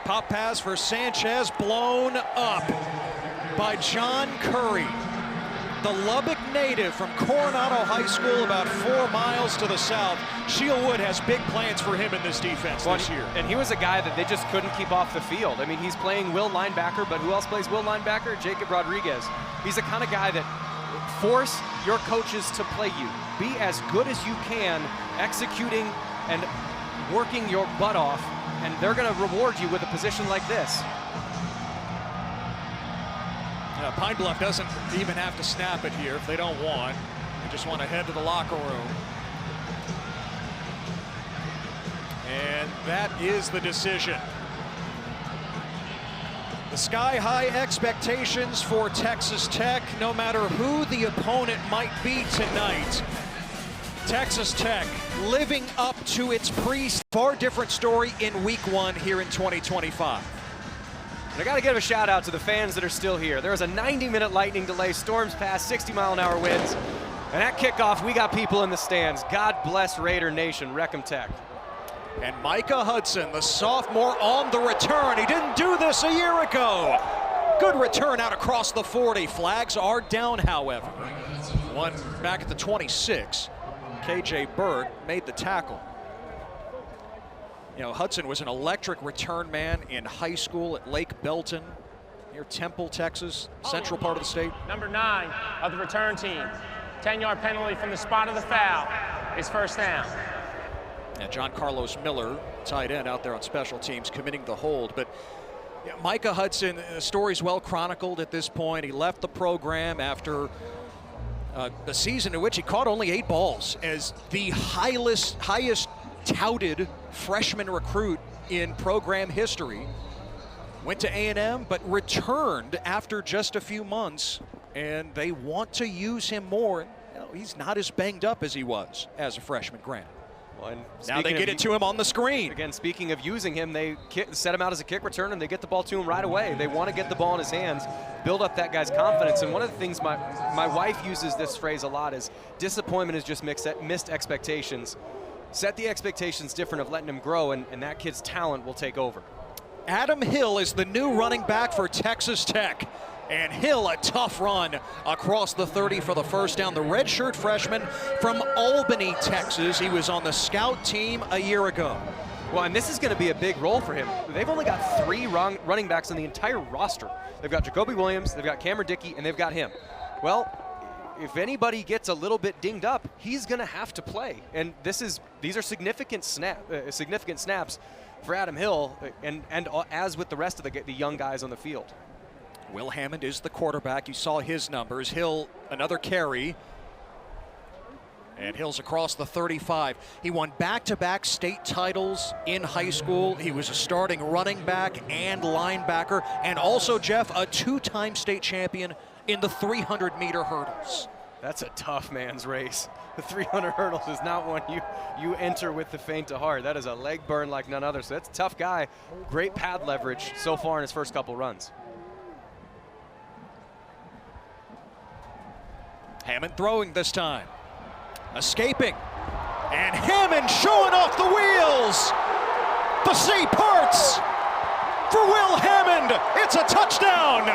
Pop pass for Sanchez, blown up by John Curry, the Lubbock native from Coronado High School, about 4 miles to the south. Shieldwood has big plans for him in this defense this year. And he was a guy that they just couldn't keep off the field. I mean, he's playing will linebacker, but who else plays will linebacker? Jacob Rodriguez. He's the kind of guy that force your coaches to play you. Be as good as you can, executing and working your butt off, and they're going to reward you with a position like this. Pine Bluff doesn't even have to snap it here if they don't want. They just want to head to the locker room. And that is the decision. The sky-high expectations for Texas Tech, no matter who the opponent might be tonight. Texas Tech living up to its far different story in week 1 here in 2025. And I got to give a shout out to the fans that are still here. There was a 90-minute lightning delay, storms past 60-mile-an-hour winds. And at kickoff, we got people in the stands. God bless Raider Nation, Wreckham Tech. And Micah Hudson, the sophomore, on the return. He didn't do this a year ago. Good return out across the 40. Flags are down, however. One back at the 26. KJ Burke made the tackle. You know, Hudson was an electric return man in high school at Lake Belton, near Temple, Texas, central part of the state. Number 9 of the return team. 10-yard penalty from the spot of the foul. It's first down. And John Carlos Miller, tight end, out there on special teams, committing the hold. But yeah, Micah Hudson, the story's well chronicled at this point. He left the program after a season in which he caught only 8 balls as the highest touted freshman recruit in program history. Went to A&M, but returned after just a few months, and they want to use him more. You know, he's not as banged up as he was as a freshman, granted. Well, now they get it to him on the screen. Again, speaking of using him, they set him out as a kick return, and they get the ball to him right away. They want to get the ball in his hands, build up that guy's confidence. And one of the things my wife uses this phrase a lot is disappointment is just missed expectations. Set the expectations different of letting him grow, and that kid's talent will take over. Adam Hill is the new running back for Texas Tech. And Hill, a tough run across the 30 for the first down. The redshirt freshman from Albany, Texas. He was on the scout team a year ago. Well, and this is going to be a big role for him. They've only got 3 running backs on the entire roster. They've got Jacoby Williams, they've got Cameron Dickey, and they've got him. Well, if anybody gets a little bit dinged up, he's going to have to play. And these are significant snaps for Adam Hill, and as with the rest of the young guys on the field. Will Hammond is the quarterback. You saw his numbers. Hill, another carry. And Hill's across the 35. He won back-to-back state titles in high school. He was a starting running back and linebacker, and also, Jeff, a 2-time state champion in the 300-meter hurdles. That's a tough man's race. The 300 hurdles is not one you enter with the faint of heart. That is a leg burn like none other. So that's a tough guy. Great pad leverage so far in his first couple runs. Hammond throwing this time. Escaping. And Hammond showing off the wheels. The sea parts for Will Hammond. It's a touchdown.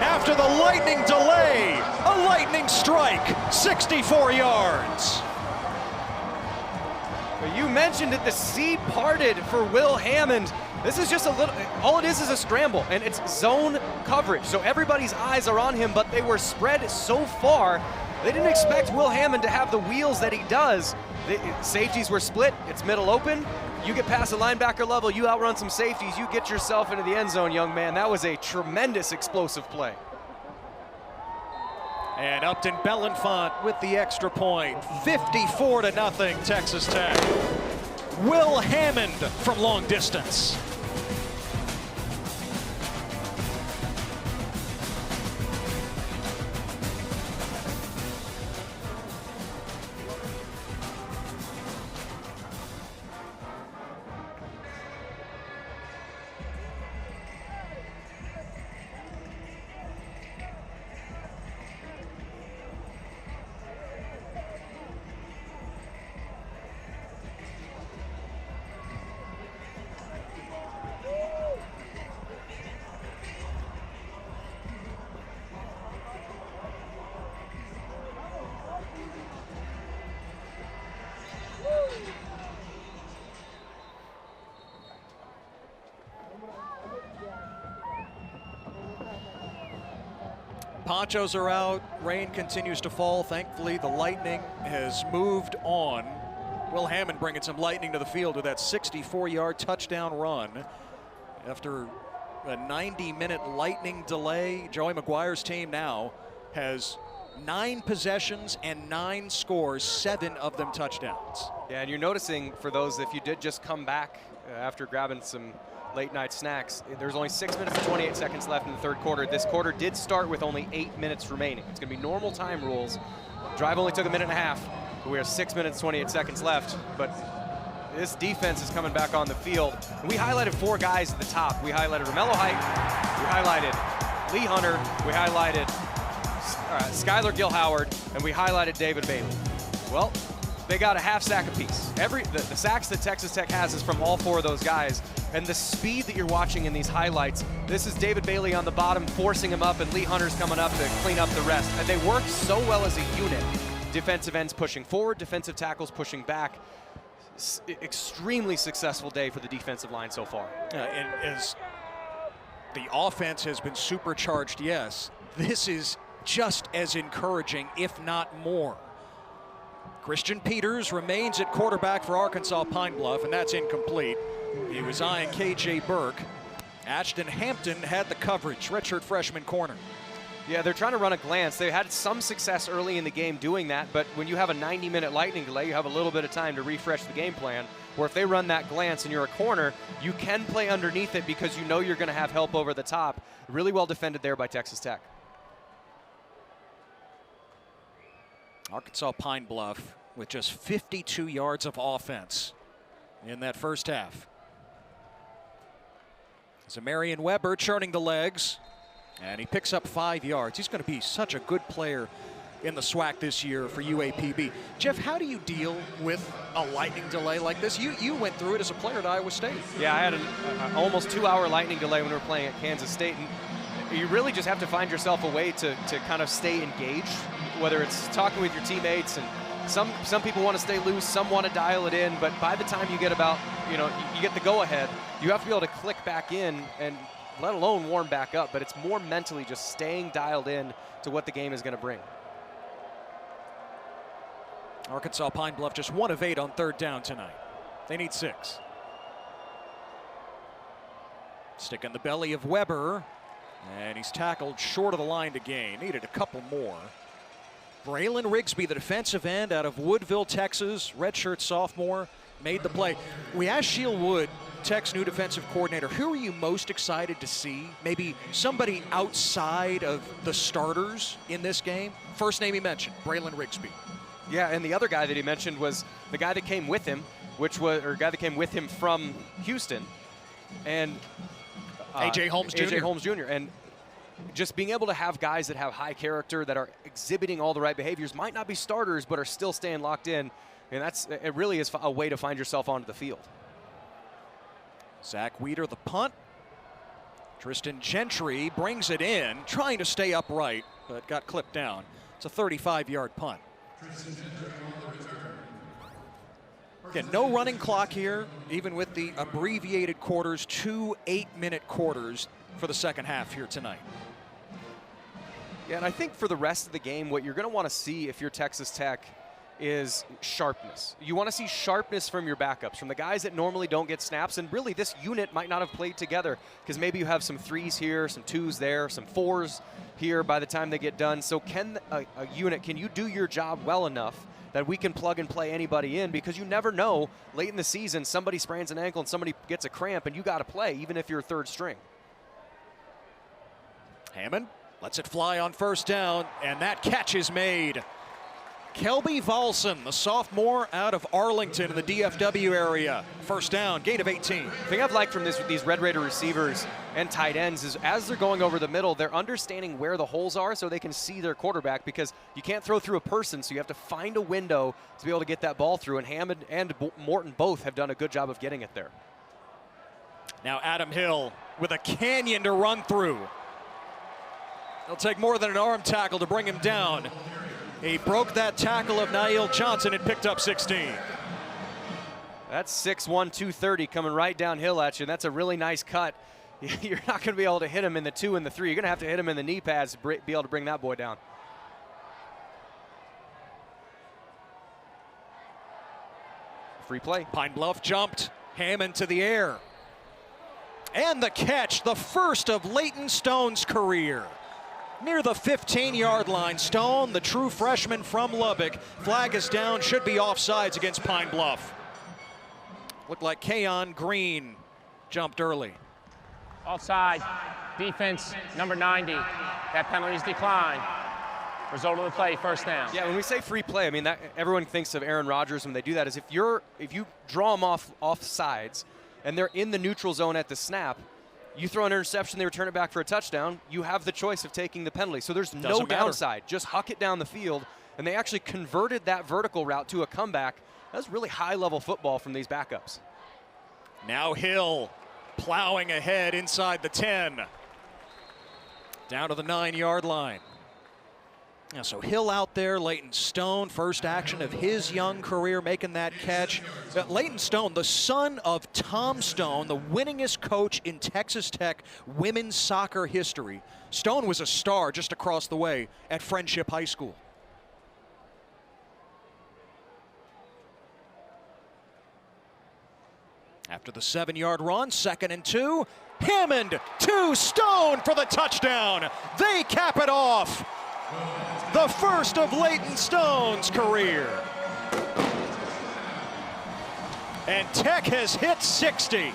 After the lightning delay, a lightning strike, 64 yards. You mentioned it, the sea parted for Will Hammond. This is just all it is a scramble, and it's zone coverage. So everybody's eyes are on him, but they were spread so far, they didn't expect Will Hammond to have the wheels that he does. The safeties were split, it's middle open. You get past the linebacker level, you outrun some safeties, you get yourself into the end zone, young man. That was a tremendous explosive play. And Upton Belenfant with the extra point. 54-0, Texas Tech. Will Hammond from long distance. Ponchos are out. Rain continues to fall. Thankfully, the lightning has moved on. Will Hammond bringing some lightning to the field with that 64-yard touchdown run. After a 90-minute lightning delay, Joey McGuire's team now has 9 possessions and 9 scores, 7 of them touchdowns. Yeah, and you're noticing, for those, if you did just come back after grabbing some late night snacks, there's only 6 minutes and 28 seconds left in the third quarter. This quarter did start with only 8 minutes remaining. It's going to be normal time rules. Drive only took a minute and a half, but we have 6 minutes, 28 seconds left. But this defense is coming back on the field. And we highlighted 4 guys at the top. We highlighted Romello Height, we highlighted Lee Hunter, we highlighted Skylar Gilhoward, and we highlighted David Bailey. Well, they got a half sack apiece. The sacks that Texas Tech has is from all 4 of those guys. And the speed that you're watching in these highlights, this is David Bailey on the bottom forcing him up, and Lee Hunter's coming up to clean up the rest. And they work so well as a unit. Defensive ends pushing forward, defensive tackles pushing back. Extremely successful day for the defensive line so far. And as the offense has been supercharged, yes, this is just as encouraging, if not more. Christian Peters remains at quarterback for Arkansas-Pine Bluff, and that's incomplete. He was eyeing KJ Burke. Ashton Hampton had the coverage, redshirt freshman corner. Yeah, they're trying to run a glance. They had some success early in the game doing that, but when you have a 90-minute lightning delay, you have a little bit of time to refresh the game plan, where if they run that glance and you're a corner, you can play underneath it because you know you're going to have help over the top. Really well defended there by Texas Tech. Arkansas-Pine Bluff with just 52 yards of offense in that first half. So Marion Weber churning the legs, and he picks up 5 yards. He's going to be such a good player in the SWAC this year for UAPB. Jeff, how do you deal with a lightning delay like this? You went through it as a player at Iowa State. Yeah, I had an almost 2-hour lightning delay when we were playing at Kansas State, and you really just have to find yourself a way to kind of stay engaged, whether it's talking with your teammates and Some people want to stay loose, some want to dial it in, but by the time you get about, you get the go-ahead, you have to be able to click back in and let alone warm back up, but it's more mentally just staying dialed in to what the game is going to bring. Arkansas-Pine Bluff just 1 of 8 on 3rd down tonight. They need 6. Stick in the belly of Weber, and he's tackled short of the line to gain. Needed a couple more. Braylon Rigsby, the defensive end out of Woodville, Texas, redshirt sophomore, made the play. We asked Sheil Wood, Tech's new defensive coordinator, who are you most excited to see? Maybe somebody outside of the starters in this game? First name he mentioned, Braylon Rigsby. Yeah, and the other guy that he mentioned was the guy that came with him, guy that came with him from Houston, and A.J. Holmes Jr. A.J. Holmes Jr. And just being able to have guys that have high character, that are exhibiting all the right behaviors, might not be starters, but are still staying locked in. And it really is a way to find yourself onto the field. Zach Weeder, the punt. Tristan Gentry brings it in, trying to stay upright, but got clipped down. It's a 35-yard punt. Again, no running clock here, even with the abbreviated quarters, 2 8-minute quarters for the second half here tonight. Yeah, and I think for the rest of the game, what you're going to want to see if you're Texas Tech is sharpness. You want to see sharpness from your backups, from the guys that normally don't get snaps, and really this unit might not have played together because maybe you have some 3s here, some 2s there, some 4s here by the time they get done. So can a unit, can you do your job well enough that we can plug and play anybody in? Because you never know, late in the season, somebody sprains an ankle and somebody gets a cramp and you got to play, even if you're 3rd string. Hammond lets it fly on 1st down, and that catch is made. Kelby Volson, the sophomore out of Arlington in the DFW area. 1st down, gain of 18. The thing I've liked from these Red Raider receivers and tight ends is as they're going over the middle, they're understanding where the holes are so they can see their quarterback, because you can't throw through a person, so you have to find a window to be able to get that ball through, and Hammond and Morton both have done a good job of getting it there. Now Adam Hill with a canyon to run through. It'll take more than an arm tackle to bring him down. He broke that tackle of Nail Johnson and picked up 16. That's 6'1", 230 coming right downhill at you. That's a really nice cut. You're not going to be able to hit him in the 2 and the 3. You're going to have to hit him in the knee pads to be able to bring that boy down. Free play. Pine Bluff jumped. Hammond to the air. And the catch, the first of Leighton Stone's career. Near the 15-yard line, Stone, the true freshman from Lubbock, flag is down, should be offsides against Pine Bluff. Looked like Keon Green jumped early. Offside, defense number 90. That penalty is declined. Result of the play, 1st down. Yeah, when we say free play, I mean, that everyone thinks of Aaron Rodgers when they do that, is if you draw them off sides and they're in the neutral zone at the snap, you throw an interception, they return it back for a touchdown, you have the choice of taking the penalty. So there's no downside. Just huck it down the field. And they actually converted that vertical route to a comeback. That's really high-level football from these backups. Now Hill plowing ahead inside the 10. Down to the 9-yard line. Yeah, so Hill out there, Leighton Stone, first action of his young career, making that catch. Leighton Stone, the son of Tom Stone, the winningest coach in Texas Tech women's soccer history. Stone was a star just across the way at Friendship High School. After the 7-yard run, 2nd and 2, Hammond to Stone for the touchdown. They cap it off. The first of Leighton Stone's career. And Tech has hit 60.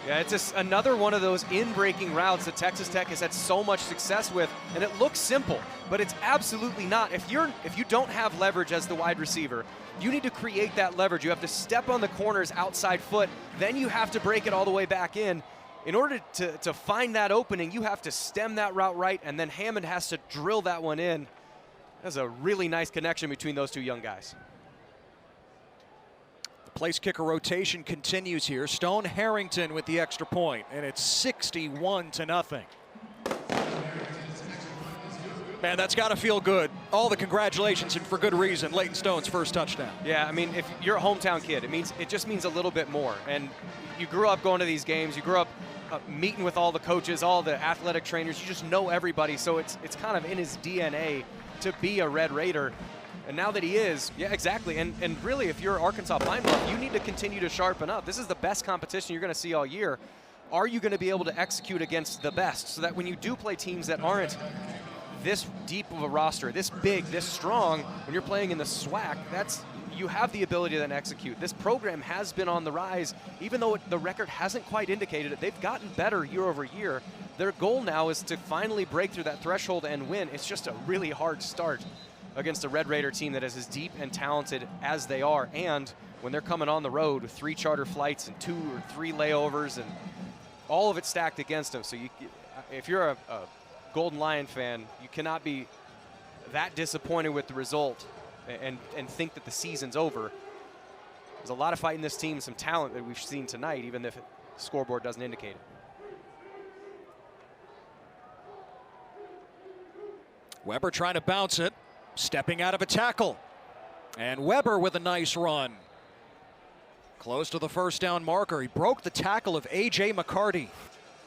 Yeah, it's just another one of those in-breaking routes that Texas Tech has had so much success with, and it looks simple, but it's absolutely not. If you don't have leverage as the wide receiver, you need to create that leverage. You have to step on the corner's outside foot, then you have to break it all the way back in. In order to find that opening, you have to stem that route right, and then Hammond has to drill that one in. That's a really nice connection between those two young guys. The place kicker rotation continues here. Stone Harrington with the extra point, and it's 61-0. Man, that's got to feel good. All the congratulations, and for good reason. Leighton Stone's first touchdown. Yeah, I mean, if you're a hometown kid, it just means a little bit more. And you grew up going to these games. You grew up meeting with all the coaches, all the athletic trainers. You just know everybody, so it's kind of in his DNA to be a Red Raider. And now that he is, yeah, exactly. And really, if you're Arkansas-Pine Bluff, you need to continue to sharpen up. This is the best competition you're going to see all year. Are you going to be able to execute against the best so that when you do play teams that aren't this deep of a roster, this big, this strong, when you're playing in the SWAC, you have the ability to then execute. This program has been on the rise, even though the record hasn't quite indicated it. They've gotten better year over year. Their goal now is to finally break through that threshold and win. It's just a really hard start against a Red Raider team that is as deep and talented as they are. And when they're coming on the road with 3 charter flights and 2 or 3 layovers and all of it stacked against them. So if you're a Golden Lion fan, you cannot be that disappointed with the result and think that the season's over. There's a lot of fight in this team, some talent that we've seen tonight, even if the scoreboard doesn't indicate it. Weber trying to bounce it, stepping out of a tackle. And Weber with a nice run. Close to the first down marker. He broke the tackle of A.J. McCarty.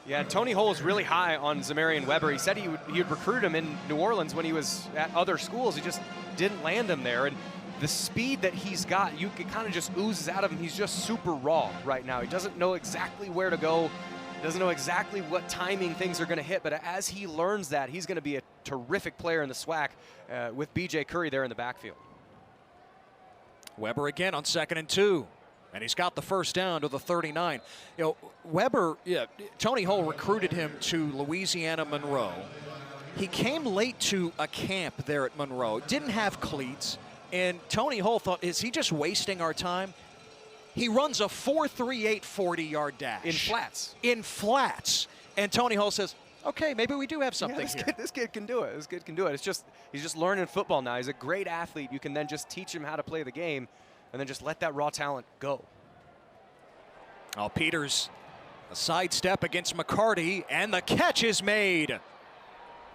Yeah, Tony Hull is really high on Zamarian Weber. He said he would recruit him in New Orleans when he was at other schools. He just didn't land him there. And the speed that he's got, it kind of just oozes out of him. He's just super raw right now. He doesn't know exactly where to go. He doesn't know exactly what timing things are going to hit. But as he learns that, he's going to be a terrific player in the SWAC with B.J. Curry there in the backfield. Weber again on 2nd and 2. And he's got the first down to the 39. You know, Weber, Tony Hull recruited him to Louisiana Monroe. He came late to a camp there at Monroe, didn't have cleats, and Tony Hull thought, is he just wasting our time? He runs a 4.38 40-yard dash. In flats. In flats. And Tony Hull says, okay, maybe we do have something here. here. This kid can do it. This kid can do it. He's just learning football now. He's a great athlete. You can then just teach him how to play the game and then just let that raw talent go. Oh, Peters, a sidestep against McCarty, and the catch is made.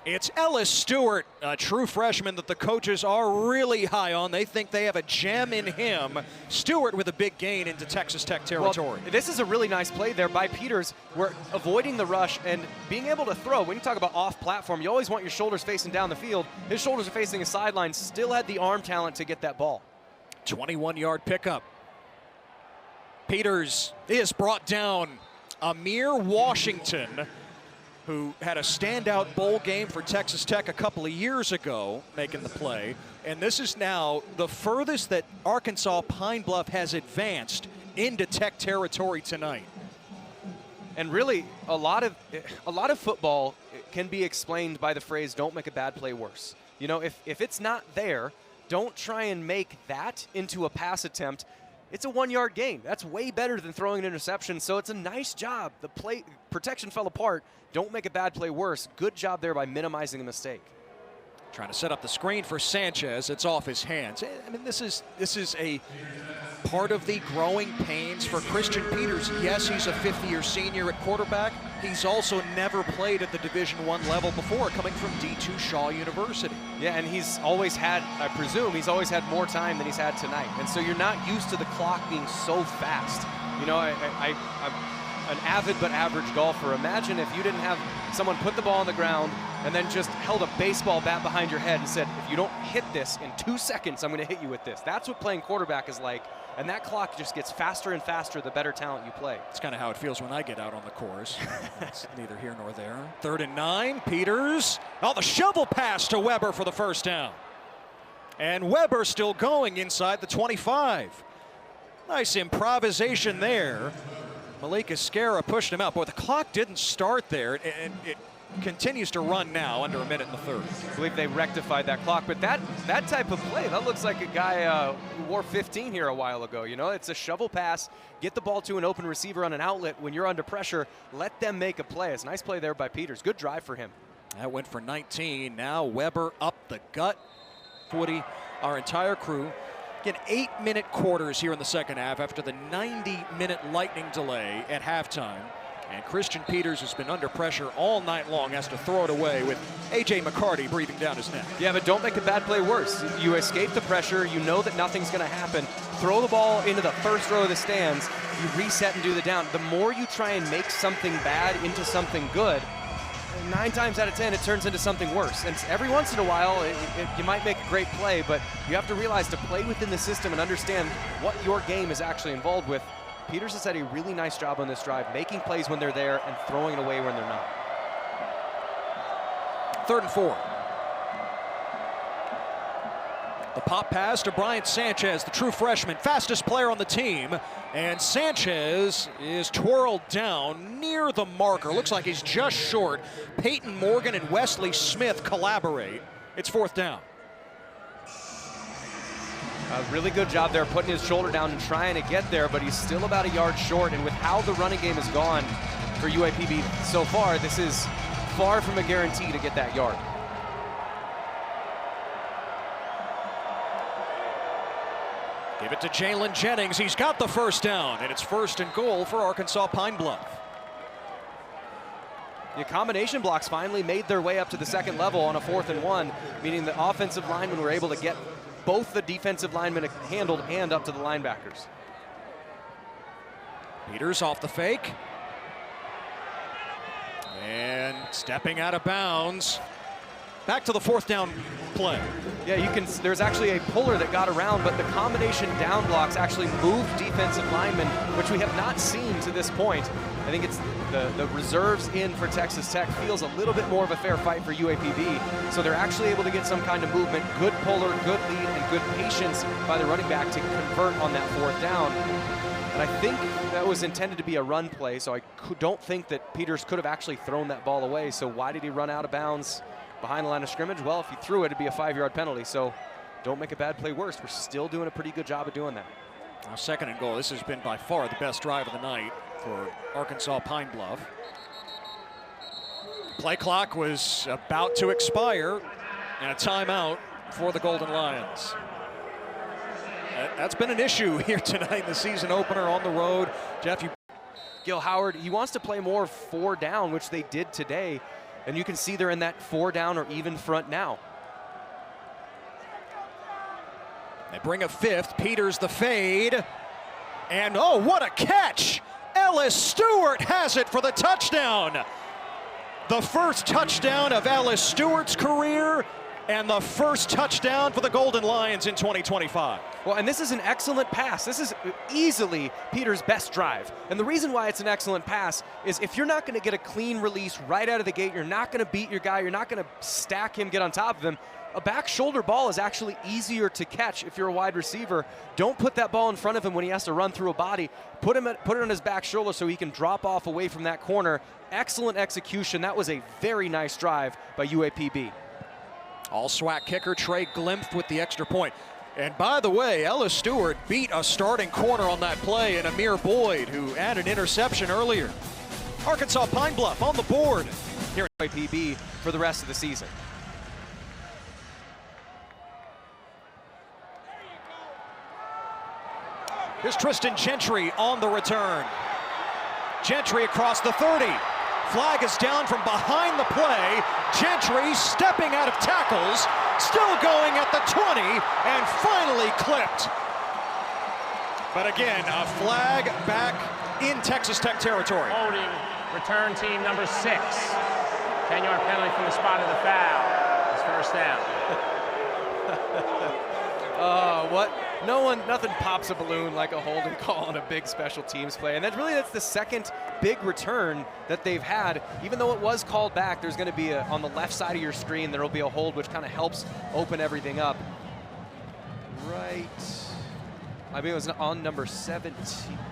It's Ellis Stewart, a true freshman that the coaches are really high on. They think they have a gem in him. Stewart with a big gain into Texas Tech territory. Well, this is a really nice play there by Peters. We're avoiding the rush and being able to throw. When you talk about off-platform, you always want your shoulders facing down the field. His shoulders are facing a sideline, still had the arm talent to get that ball. 21-yard pickup. Peters is brought down. Amir Washington, who had a standout bowl game for Texas Tech a couple of years ago, making the play. And this is now the furthest that Arkansas-Pine Bluff has advanced into Tech territory tonight. And really, a lot of football can be explained by the phrase, don't make a bad play worse. You know, if it's not there, don't try and make that into a pass attempt. It's a 1-yard gain. That's way better than throwing an interception, so it's a nice job. The play protection fell apart. Don't make a bad play worse. Good job there by minimizing the mistake. Trying to set up the screen for Sanchez. It's off his hands. I mean, this is a part of the growing pains for Christian Peters. Yes, he's a 5th-year senior at quarterback. He's also never played at the Division I level before, coming from D2 Shaw University. Yeah, and he's always had, I presume, he's always had more time than he's had tonight. And so you're not used to the clock being so fast. You know, I'm an avid but average golfer. Imagine if you didn't have someone put the ball on the ground and then just held a baseball bat behind your head and said, if you don't hit this in 2 seconds, I'm going to hit you with this. That's what playing quarterback is like. And that clock just gets faster and faster the better talent you play. It's kind of how it feels when I get out on the course. It's neither here nor there. 3rd and 9, Peters. Oh, the shovel pass to Weber for the first down. And Weber still going inside the 25. Nice improvisation there. Malik Escara pushed him out. Boy, the clock didn't start there, and it continues to run now under a minute in the 3rd. I believe they rectified that clock, but that type of play, that looks like a guy who wore 15 here a while ago. You know, it's a shovel pass, get the ball to an open receiver on an outlet. When you're under pressure, let them make a play. It's a nice play there by Peters. Good drive for him. That went for 19. Now Weber up the gut. Woody, our entire crew. Again, 8-minute quarters here in the second half after the 90-minute lightning delay at halftime. And Christian Peters has been under pressure all night long, has to throw it away with A.J. McCarty breathing down his neck. Yeah, but don't make a bad play worse. You escape the pressure, you know that nothing's gonna happen. Throw the ball into the first row of the stands, you reset and do the down. The more you try and make something bad into something good, 9 times out of 10 it turns into something worse. And every once in a while you might make a great play, but you have to realize to play within the system and understand what your game is actually involved with. Peters has had a really nice job on this drive, making plays when they're there and throwing it away when they're not. 3rd and 4. The pop pass to Bryant Sanchez, the true freshman, fastest player on the team. And Sanchez is twirled down near the marker. Looks like he's just short. Peyton Morgan and Wesley Smith collaborate. It's 4th down. A really good job there putting his shoulder down and trying to get there, but he's still about a yard short. And with how the running game has gone for UAPB so far, this is far from a guarantee to get that yard. Give it to Jalen Jennings. He's got the 1st down, and it's 1st and goal for Arkansas-Pine Bluff. The combination blocks finally made their way up to the 2nd level on a 4th and 1, meaning the offensive linemen were able to get both the defensive linemen handled and up to the linebackers. Peters off the fake. And stepping out of bounds. Back to the 4th down play. Yeah, there's actually a puller that got around, but the combination down blocks actually moved defensive linemen, which we have not seen to this point. I think it's the reserves in for Texas Tech feels a little bit more of a fair fight for UAPB. So they're actually able to get some kind of movement, good puller, good lead, and good patience by the running back to convert on that 4th down. And I think that was intended to be a run play, so I don't think that Peters could have actually thrown that ball away. So why did he run out of bounds behind the line of scrimmage? Well, if he threw it, it'd be a 5-yard penalty. So don't make a bad play worse. We're still doing a pretty good job of doing that. Now 2nd and goal. This has been by far the best drive of the night for Arkansas-Pine Bluff. Play clock was about to expire, and a timeout for the Golden Lions. That's been an issue here tonight in the season opener on the road. Jeff, Gil Howard, he wants to play more 4 down, which they did today. And you can see they're in that 4 down or even front now. They bring a 5th. Peters the fade. And oh, what a catch! Ellis Stewart has it for the touchdown. The 1st touchdown of Ellis Stewart's career, and the 1st touchdown for the Golden Lions in 2025. Well, and this is an excellent pass. This is easily Peters' best drive. And the reason why it's an excellent pass is if you're not going to get a clean release right out of the gate, you're not going to beat your guy, you're not going to stack him, get on top of him, a back shoulder ball is actually easier to catch if you're a wide receiver. Don't put that ball in front of him when he has to run through a body. Put it on his back shoulder so he can drop off away from that corner. Excellent execution. That was a very nice drive by UAPB. All SWAC kicker Trey Glimpf with the extra point. And by the way, Ellis Stewart beat a starting corner on that play in Amir Boyd, who had an interception earlier. Arkansas-Pine Bluff on the board here at UAPB for the rest of the season. Here's Tristan Gentry on the return. Gentry across the 30. Flag is down from behind the play. Gentry stepping out of tackles, still going at the 20, and finally clipped. But again, a flag back in Texas Tech territory. Holding return team number 6. 10-yard penalty from the spot of the foul. It's 1st down. Nothing pops a balloon like a holding call on a big special teams play. And that's the 2nd big return that they've had. Even though it was called back, there's going to be on the left side of your screen, there will be a hold, which kind of helps open everything up. Right. I mean, it was on number 17.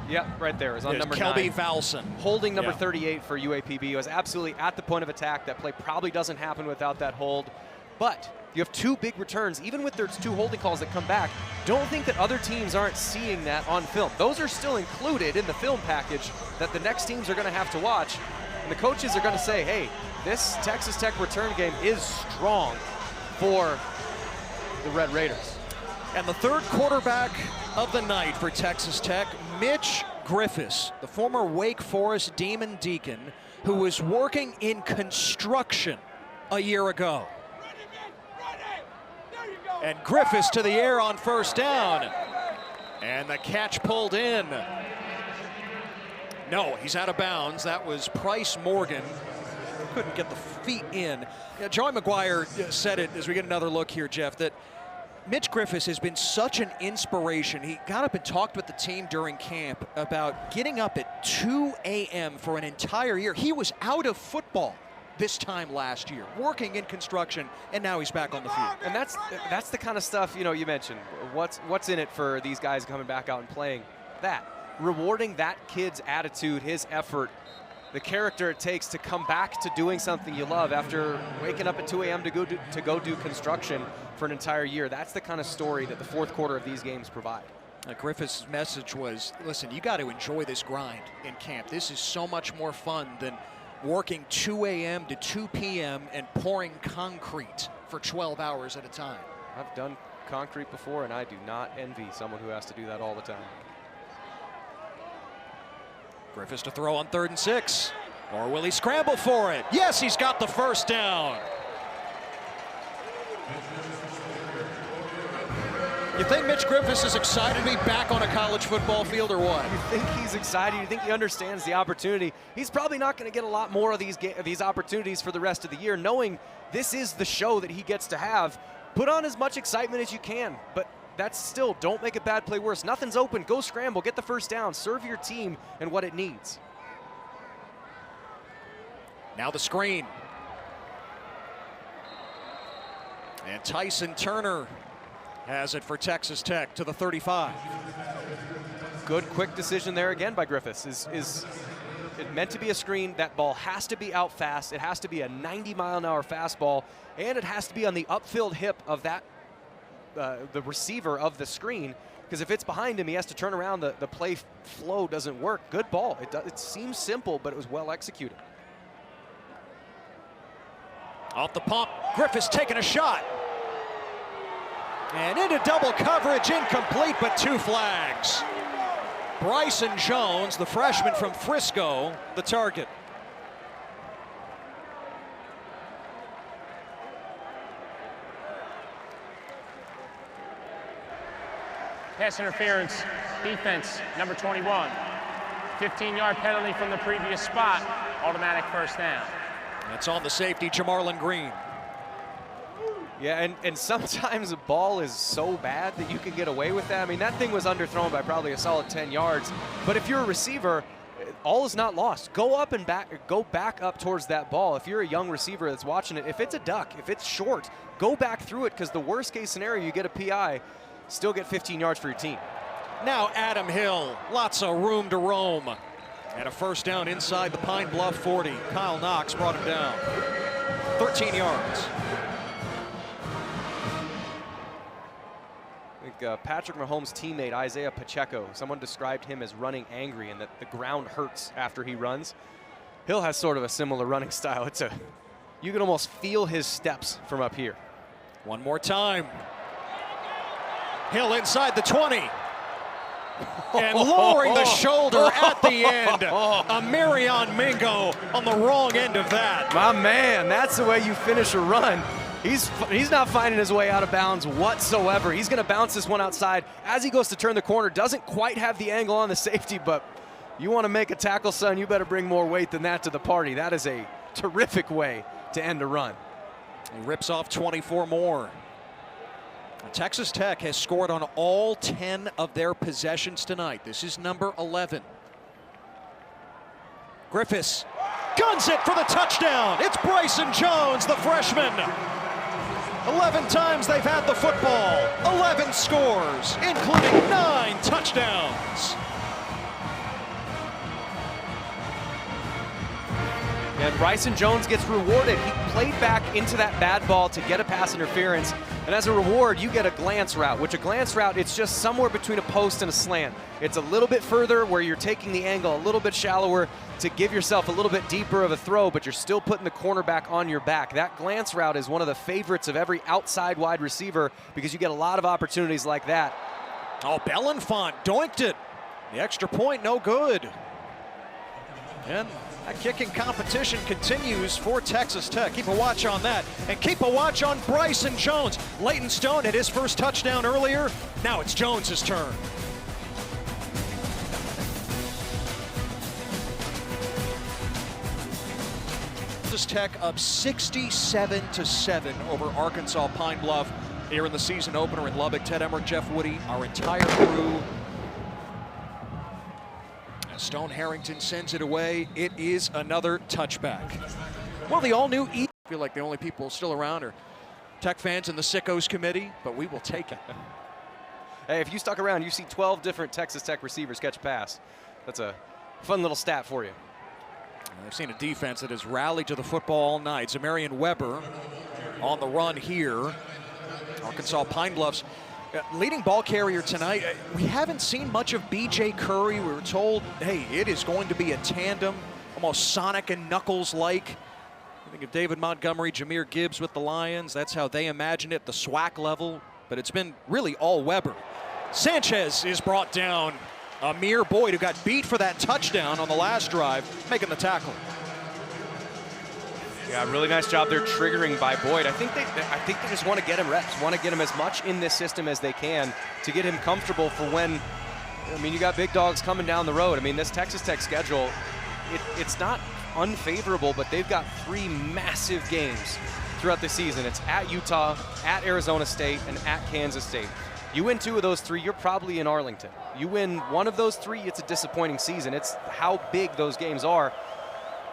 Yeah, right there. It was on number 9. Kelby Valson. Holding number 38 for UAPB. It was absolutely at the point of attack. That play probably doesn't happen without that hold. But you have 2 big returns, even with there's 2 holding calls that come back. Don't think that other teams aren't seeing that on film. Those are still included in the film package that the next teams are going to have to watch. And the coaches are going to say, hey, this Texas Tech return game is strong for the Red Raiders. And the 3rd quarterback of the night for Texas Tech, Mitch Griffiths, the former Wake Forest Demon Deacon, who was working in construction a year ago. And Griffiths to the air on first down. And the catch pulled in. No, he's out of bounds. That was Price Morgan. Couldn't get the feet in. Joey McGuire said it as we get another look here, Jeff, that Mitch Griffiths has been such an inspiration. He got up and talked with the team during camp about getting up at 2 a.m. for an entire year. He was out of football this time last year, working in construction, and now he's back on the field. And that's the kind of stuff, you know, you mentioned. What's in it for these guys coming back out and playing? That. Rewarding that kid's attitude, his effort, the character it takes to come back to doing something you love after waking up at 2 a.m. to go do construction for an entire year. That's the kind of story that the fourth quarter of these games provide. Griffith's message was, listen, you got to enjoy this grind in camp. This is so much more fun than working 2 a.m. to 2 p.m. and pouring concrete for 12 hours at a time. I've done concrete before, and I do not envy someone who has to do that all the time. Griffiths to throw on 3rd and 6. Or will he scramble for it? Yes, he's got the first down. You think Mitch Griffiths is excited to be back on a college football field or what? You think he's excited? You think he understands the opportunity? He's probably not going to get a lot more of these opportunities for the rest of the year, knowing this is the show that he gets to have. Put on as much excitement as you can, but that's still, don't make a bad play worse. Nothing's open. Go scramble. Get the first down. Serve your team and what it needs. Now the screen. And Tyson Turner has it for Texas Tech to the 35. Good quick decision there again by Griffiths. Is it meant to be a screen? That ball has to be out fast. It has to be a 90-mile-an-hour fastball, and it has to be on the upfield hip of that the receiver of the screen, because if it's behind him, he has to turn around. The play flow doesn't work. Good ball. It seems simple, but it was well executed. Off the pump, Griffiths taking a shot. And into double coverage, incomplete, but 2 flags. Bryson Jones, the freshman from Frisco, the target. Pass interference, defense, number 21. 15-yard penalty from the previous spot, automatic first down. That's on the safety, Jamarlin Green. Yeah, and sometimes a ball is so bad that you can get away with that. I mean, that thing was underthrown by probably a solid 10 yards. But if you're a receiver, all is not lost. Go up and go back up towards that ball. If you're a young receiver that's watching it, if it's a duck, if it's short, go back through it, because the worst case scenario, you get a PI, still get 15 yards for your team. Now Adam Hill, lots of room to roam. And a first down inside the Pine Bluff 40. Kyle Knox brought him down. 13 yards. I think Patrick Mahomes' teammate, Isaiah Pacheco, someone described him as running angry and that the ground hurts after he runs. Hill has sort of a similar running style. You can almost feel his steps from up here. One more time. Hill inside the 20. And lowering the shoulder at the end. A Marion Mingo on the wrong end of that. My man, that's the way you finish a run. He's not finding his way out of bounds whatsoever. He's going to bounce this one outside. As he goes to turn the corner, doesn't quite have the angle on the safety, but you want to make a tackle, son, you better bring more weight than that to the party. That is a terrific way to end a run. He rips off 24 more. Texas Tech has scored on all 10 of their possessions tonight. This is number 11. Griffiths guns it for the touchdown. It's Bryson Jones, the freshman. 11 times they've had the football. 11 scores, including 9 touchdowns. And Bryson Jones gets rewarded. He played back into that bad ball to get a pass interference. And as a reward, you get a glance route, which a glance route, it's just somewhere between a post and a slant. It's a little bit further where you're taking the angle a little bit shallower to give yourself a little bit deeper of a throw, but you're still putting the cornerback on your back. That glance route is one of the favorites of every outside wide receiver because you get a lot of opportunities like that. Oh, Belenfant doinked it. The extra point, no good. And that kicking competition continues for Texas Tech. Keep a watch on that. And keep a watch on Bryson Jones. Leighton Stone had his first touchdown earlier. Now it's Jones's turn. Texas Tech up 67-7 over Arkansas-Pine Bluff here in the season opener in Lubbock. Ted Emmerich, Jeff Woody, our entire crew. As Stone Harrington sends it away, it is another touchback. Well, the all-new I feel like the only people still around are Tech fans and the Sickos committee, but we will take it. Hey, if you stuck around, you see 12 different Texas Tech receivers catch a pass. That's a fun little stat for you. I've seen a defense that has rallied to the football all night. Zamarian Weber on the run here. Arkansas-Pine Bluff's leading ball carrier tonight. We haven't seen much of B.J. Curry. We were told, hey, it is going to be a tandem, almost Sonic and Knuckles-like. I think of David Montgomery, Jahmyr Gibbs with the Lions. That's how they imagined it, the SWAC level. But it's been really all Weber. Sanchez is brought down. Amir Boyd, who got beat for that touchdown on the last drive, making the tackle. Yeah, really nice job there triggering by Boyd. I think they just want to get him reps, want to get him as much in this system as they can to get him comfortable for when, I mean, you got big dogs coming down the road. I mean, this Texas Tech schedule, it's not unfavorable, but they've got 3 massive games throughout the season. It's at Utah, at Arizona State, and at Kansas State. You win 2 of those 3, you're probably in Arlington. You win 1 of those 3, it's a disappointing season. It's how big those games are.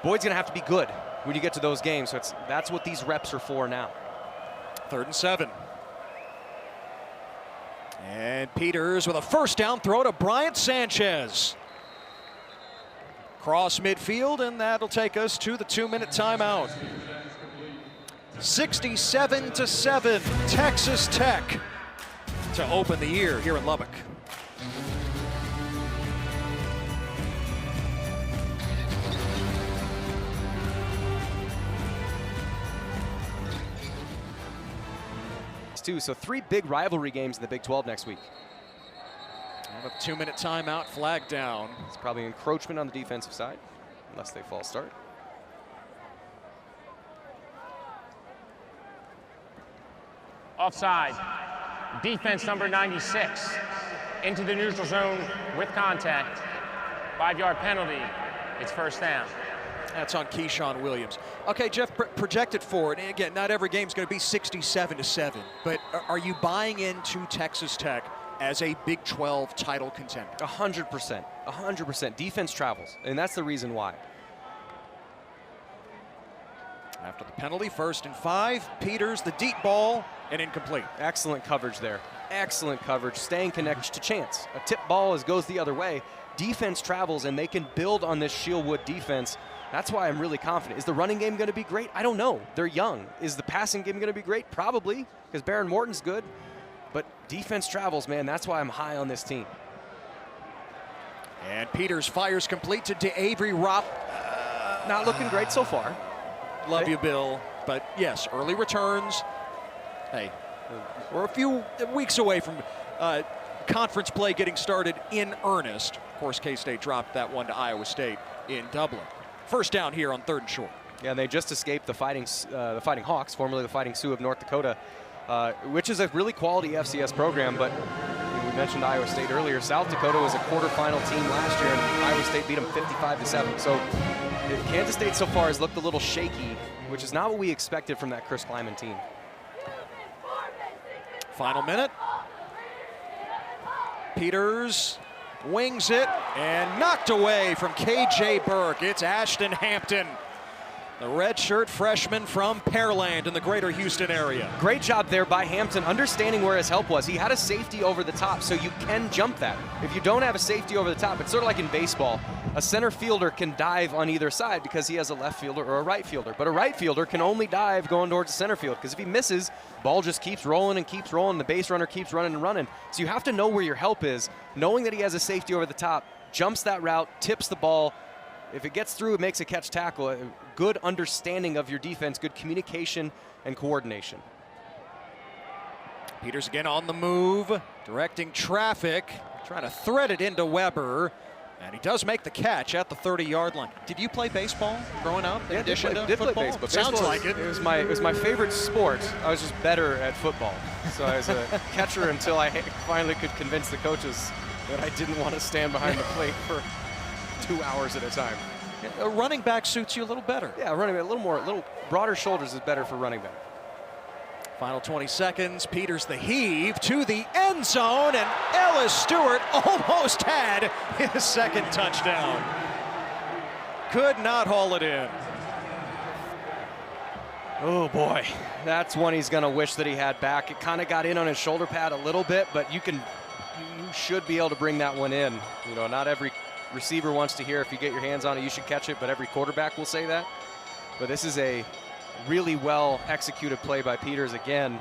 Boyd's gonna have to be good when you get to those games, so that's what these reps are for now. 3rd and 7. And Peters with a first down throw to Bryant Sanchez. Cross midfield, and that'll take us to the 2-minute timeout. 67-7, Texas Tech to open the year here in Lubbock. So 3 big rivalry games in the Big 12 next week. And a 2-minute timeout, flag down. It's probably encroachment on the defensive side, unless they false start. Offside. Defense number 96 into the neutral zone with contact. 5-yard penalty. It's first down. That's on Keyshawn Williams. Okay, Jeff, projected forward. And again, not every game's going to be 67-7, but are you buying into Texas Tech as a Big 12 title contender? 100%. 100%. Defense travels, and that's the reason why. After the penalty, 1st and 5. Peters, the deep ball, and incomplete. Excellent coverage there. Excellent coverage, staying connected to chance. A tip ball goes the other way. Defense travels, and they can build on this Shieldwood defense. That's why I'm really confident. Is the running game going to be great? I don't know. They're young. Is the passing game going to be great? Probably, because Baron Morton's good. But defense travels, man. That's why I'm high on this team. And Peters fires complete to DeAvery Ropp. Not looking great so far. Love you, Bill. But yes, early returns. Hey, we're a few weeks away from conference play getting started in earnest. Of course, K-State dropped that one to Iowa State in Dublin. First down here on 3rd and short. Yeah, and they just escaped the Fighting Hawks, formerly the Fighting Sioux of North Dakota, which is a really quality FCS program. But we mentioned Iowa State earlier. South Dakota was a quarterfinal team last year, and Iowa State beat them 55-7. So Kansas State so far has looked a little shaky, which is not what we expected from that Chris Kleiman team. Final minute. Peters wings it and knocked away from K.J. Burke. It's Ashton Hampton, the redshirt freshman from Pearland in the greater Houston area. Great job there by Hampton, understanding where his help was. He had a safety over the top, so you can jump that. If you don't have a safety over the top, it's sort of like in baseball. A center fielder can dive on either side because he has a left fielder or a right fielder. But a right fielder can only dive going towards the center field, because if he misses, ball just keeps rolling and keeps rolling. The base runner keeps running and running. So you have to know where your help is. Knowing that he has a safety over the top, jumps that route, tips the ball. If it gets through, it makes a catch tackle. A good understanding of your defense, good communication and coordination. Peters again on the move, directing traffic, trying to thread it into Weber. And he does make the catch at the 30-yard line. Did you play baseball growing up? Yeah, did play baseball. Sounds baseball like it. It was my favorite sport. I was just better at football. So I was a catcher until I finally could convince the coaches that I didn't want to stand behind the plate for 2 hours at a time. A running back suits you a little better. Yeah, running back, a little broader shoulders is better for running back. Final 20 seconds. Peters the heave to the end zone, and Ellis Stewart almost had his second touchdown. Could not haul it in. Oh boy, that's one he's gonna wish that he had back. It kind of got in on his shoulder pad a little bit, but you should be able to bring that one in. You know, not every receiver wants to hear if you get your hands on it, you should catch it, but every quarterback will say that. But this is a really well executed play by Peters again.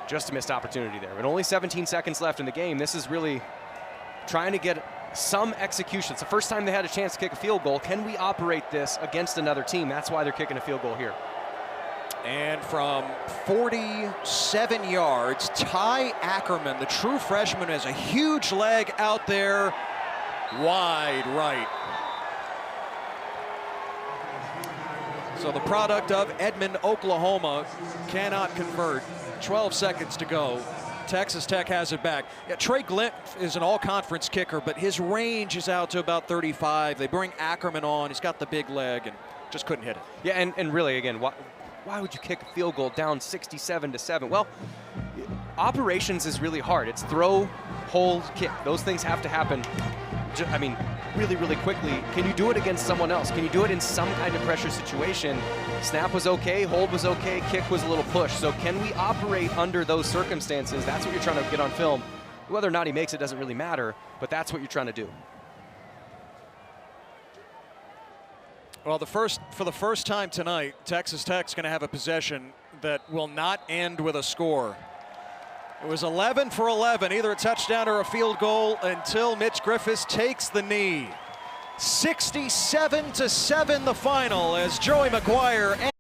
Just a missed opportunity there. But only 17 seconds left in the game. This is really trying to get some execution. It's the first time they had a chance to kick a field goal. Can we operate this against another team? That's why they're kicking a field goal here. And from 47 yards, Ty Ackerman, the true freshman, has a huge leg out there, wide right. So the product of Edmond, Oklahoma, cannot convert. 12 seconds to go. Texas Tech has it back. Yeah, Trey Glint is an all-conference kicker, but his range is out to about 35. They bring Ackerman on. He's got the big leg and just couldn't hit it. Yeah, and really, again, why would you kick a field goal down 67-7? Well, operations is really hard. It's throw, hold, kick. Those things have to happen, I mean, really, really quickly. Can you do it against someone else? Can you do it in some kind of pressure situation? Snap was okay, hold was okay, kick was a little push. So can we operate under those circumstances? That's what you're trying to get on film. Whether or not he makes it doesn't really matter, but that's what you're trying to do. Well, for the first time tonight, Texas Tech's going to have a possession that will not end with a score. It was 11 for 11, either a touchdown or a field goal, until Mitch Griffiths takes the knee. 67-7 the final as Joey McGuire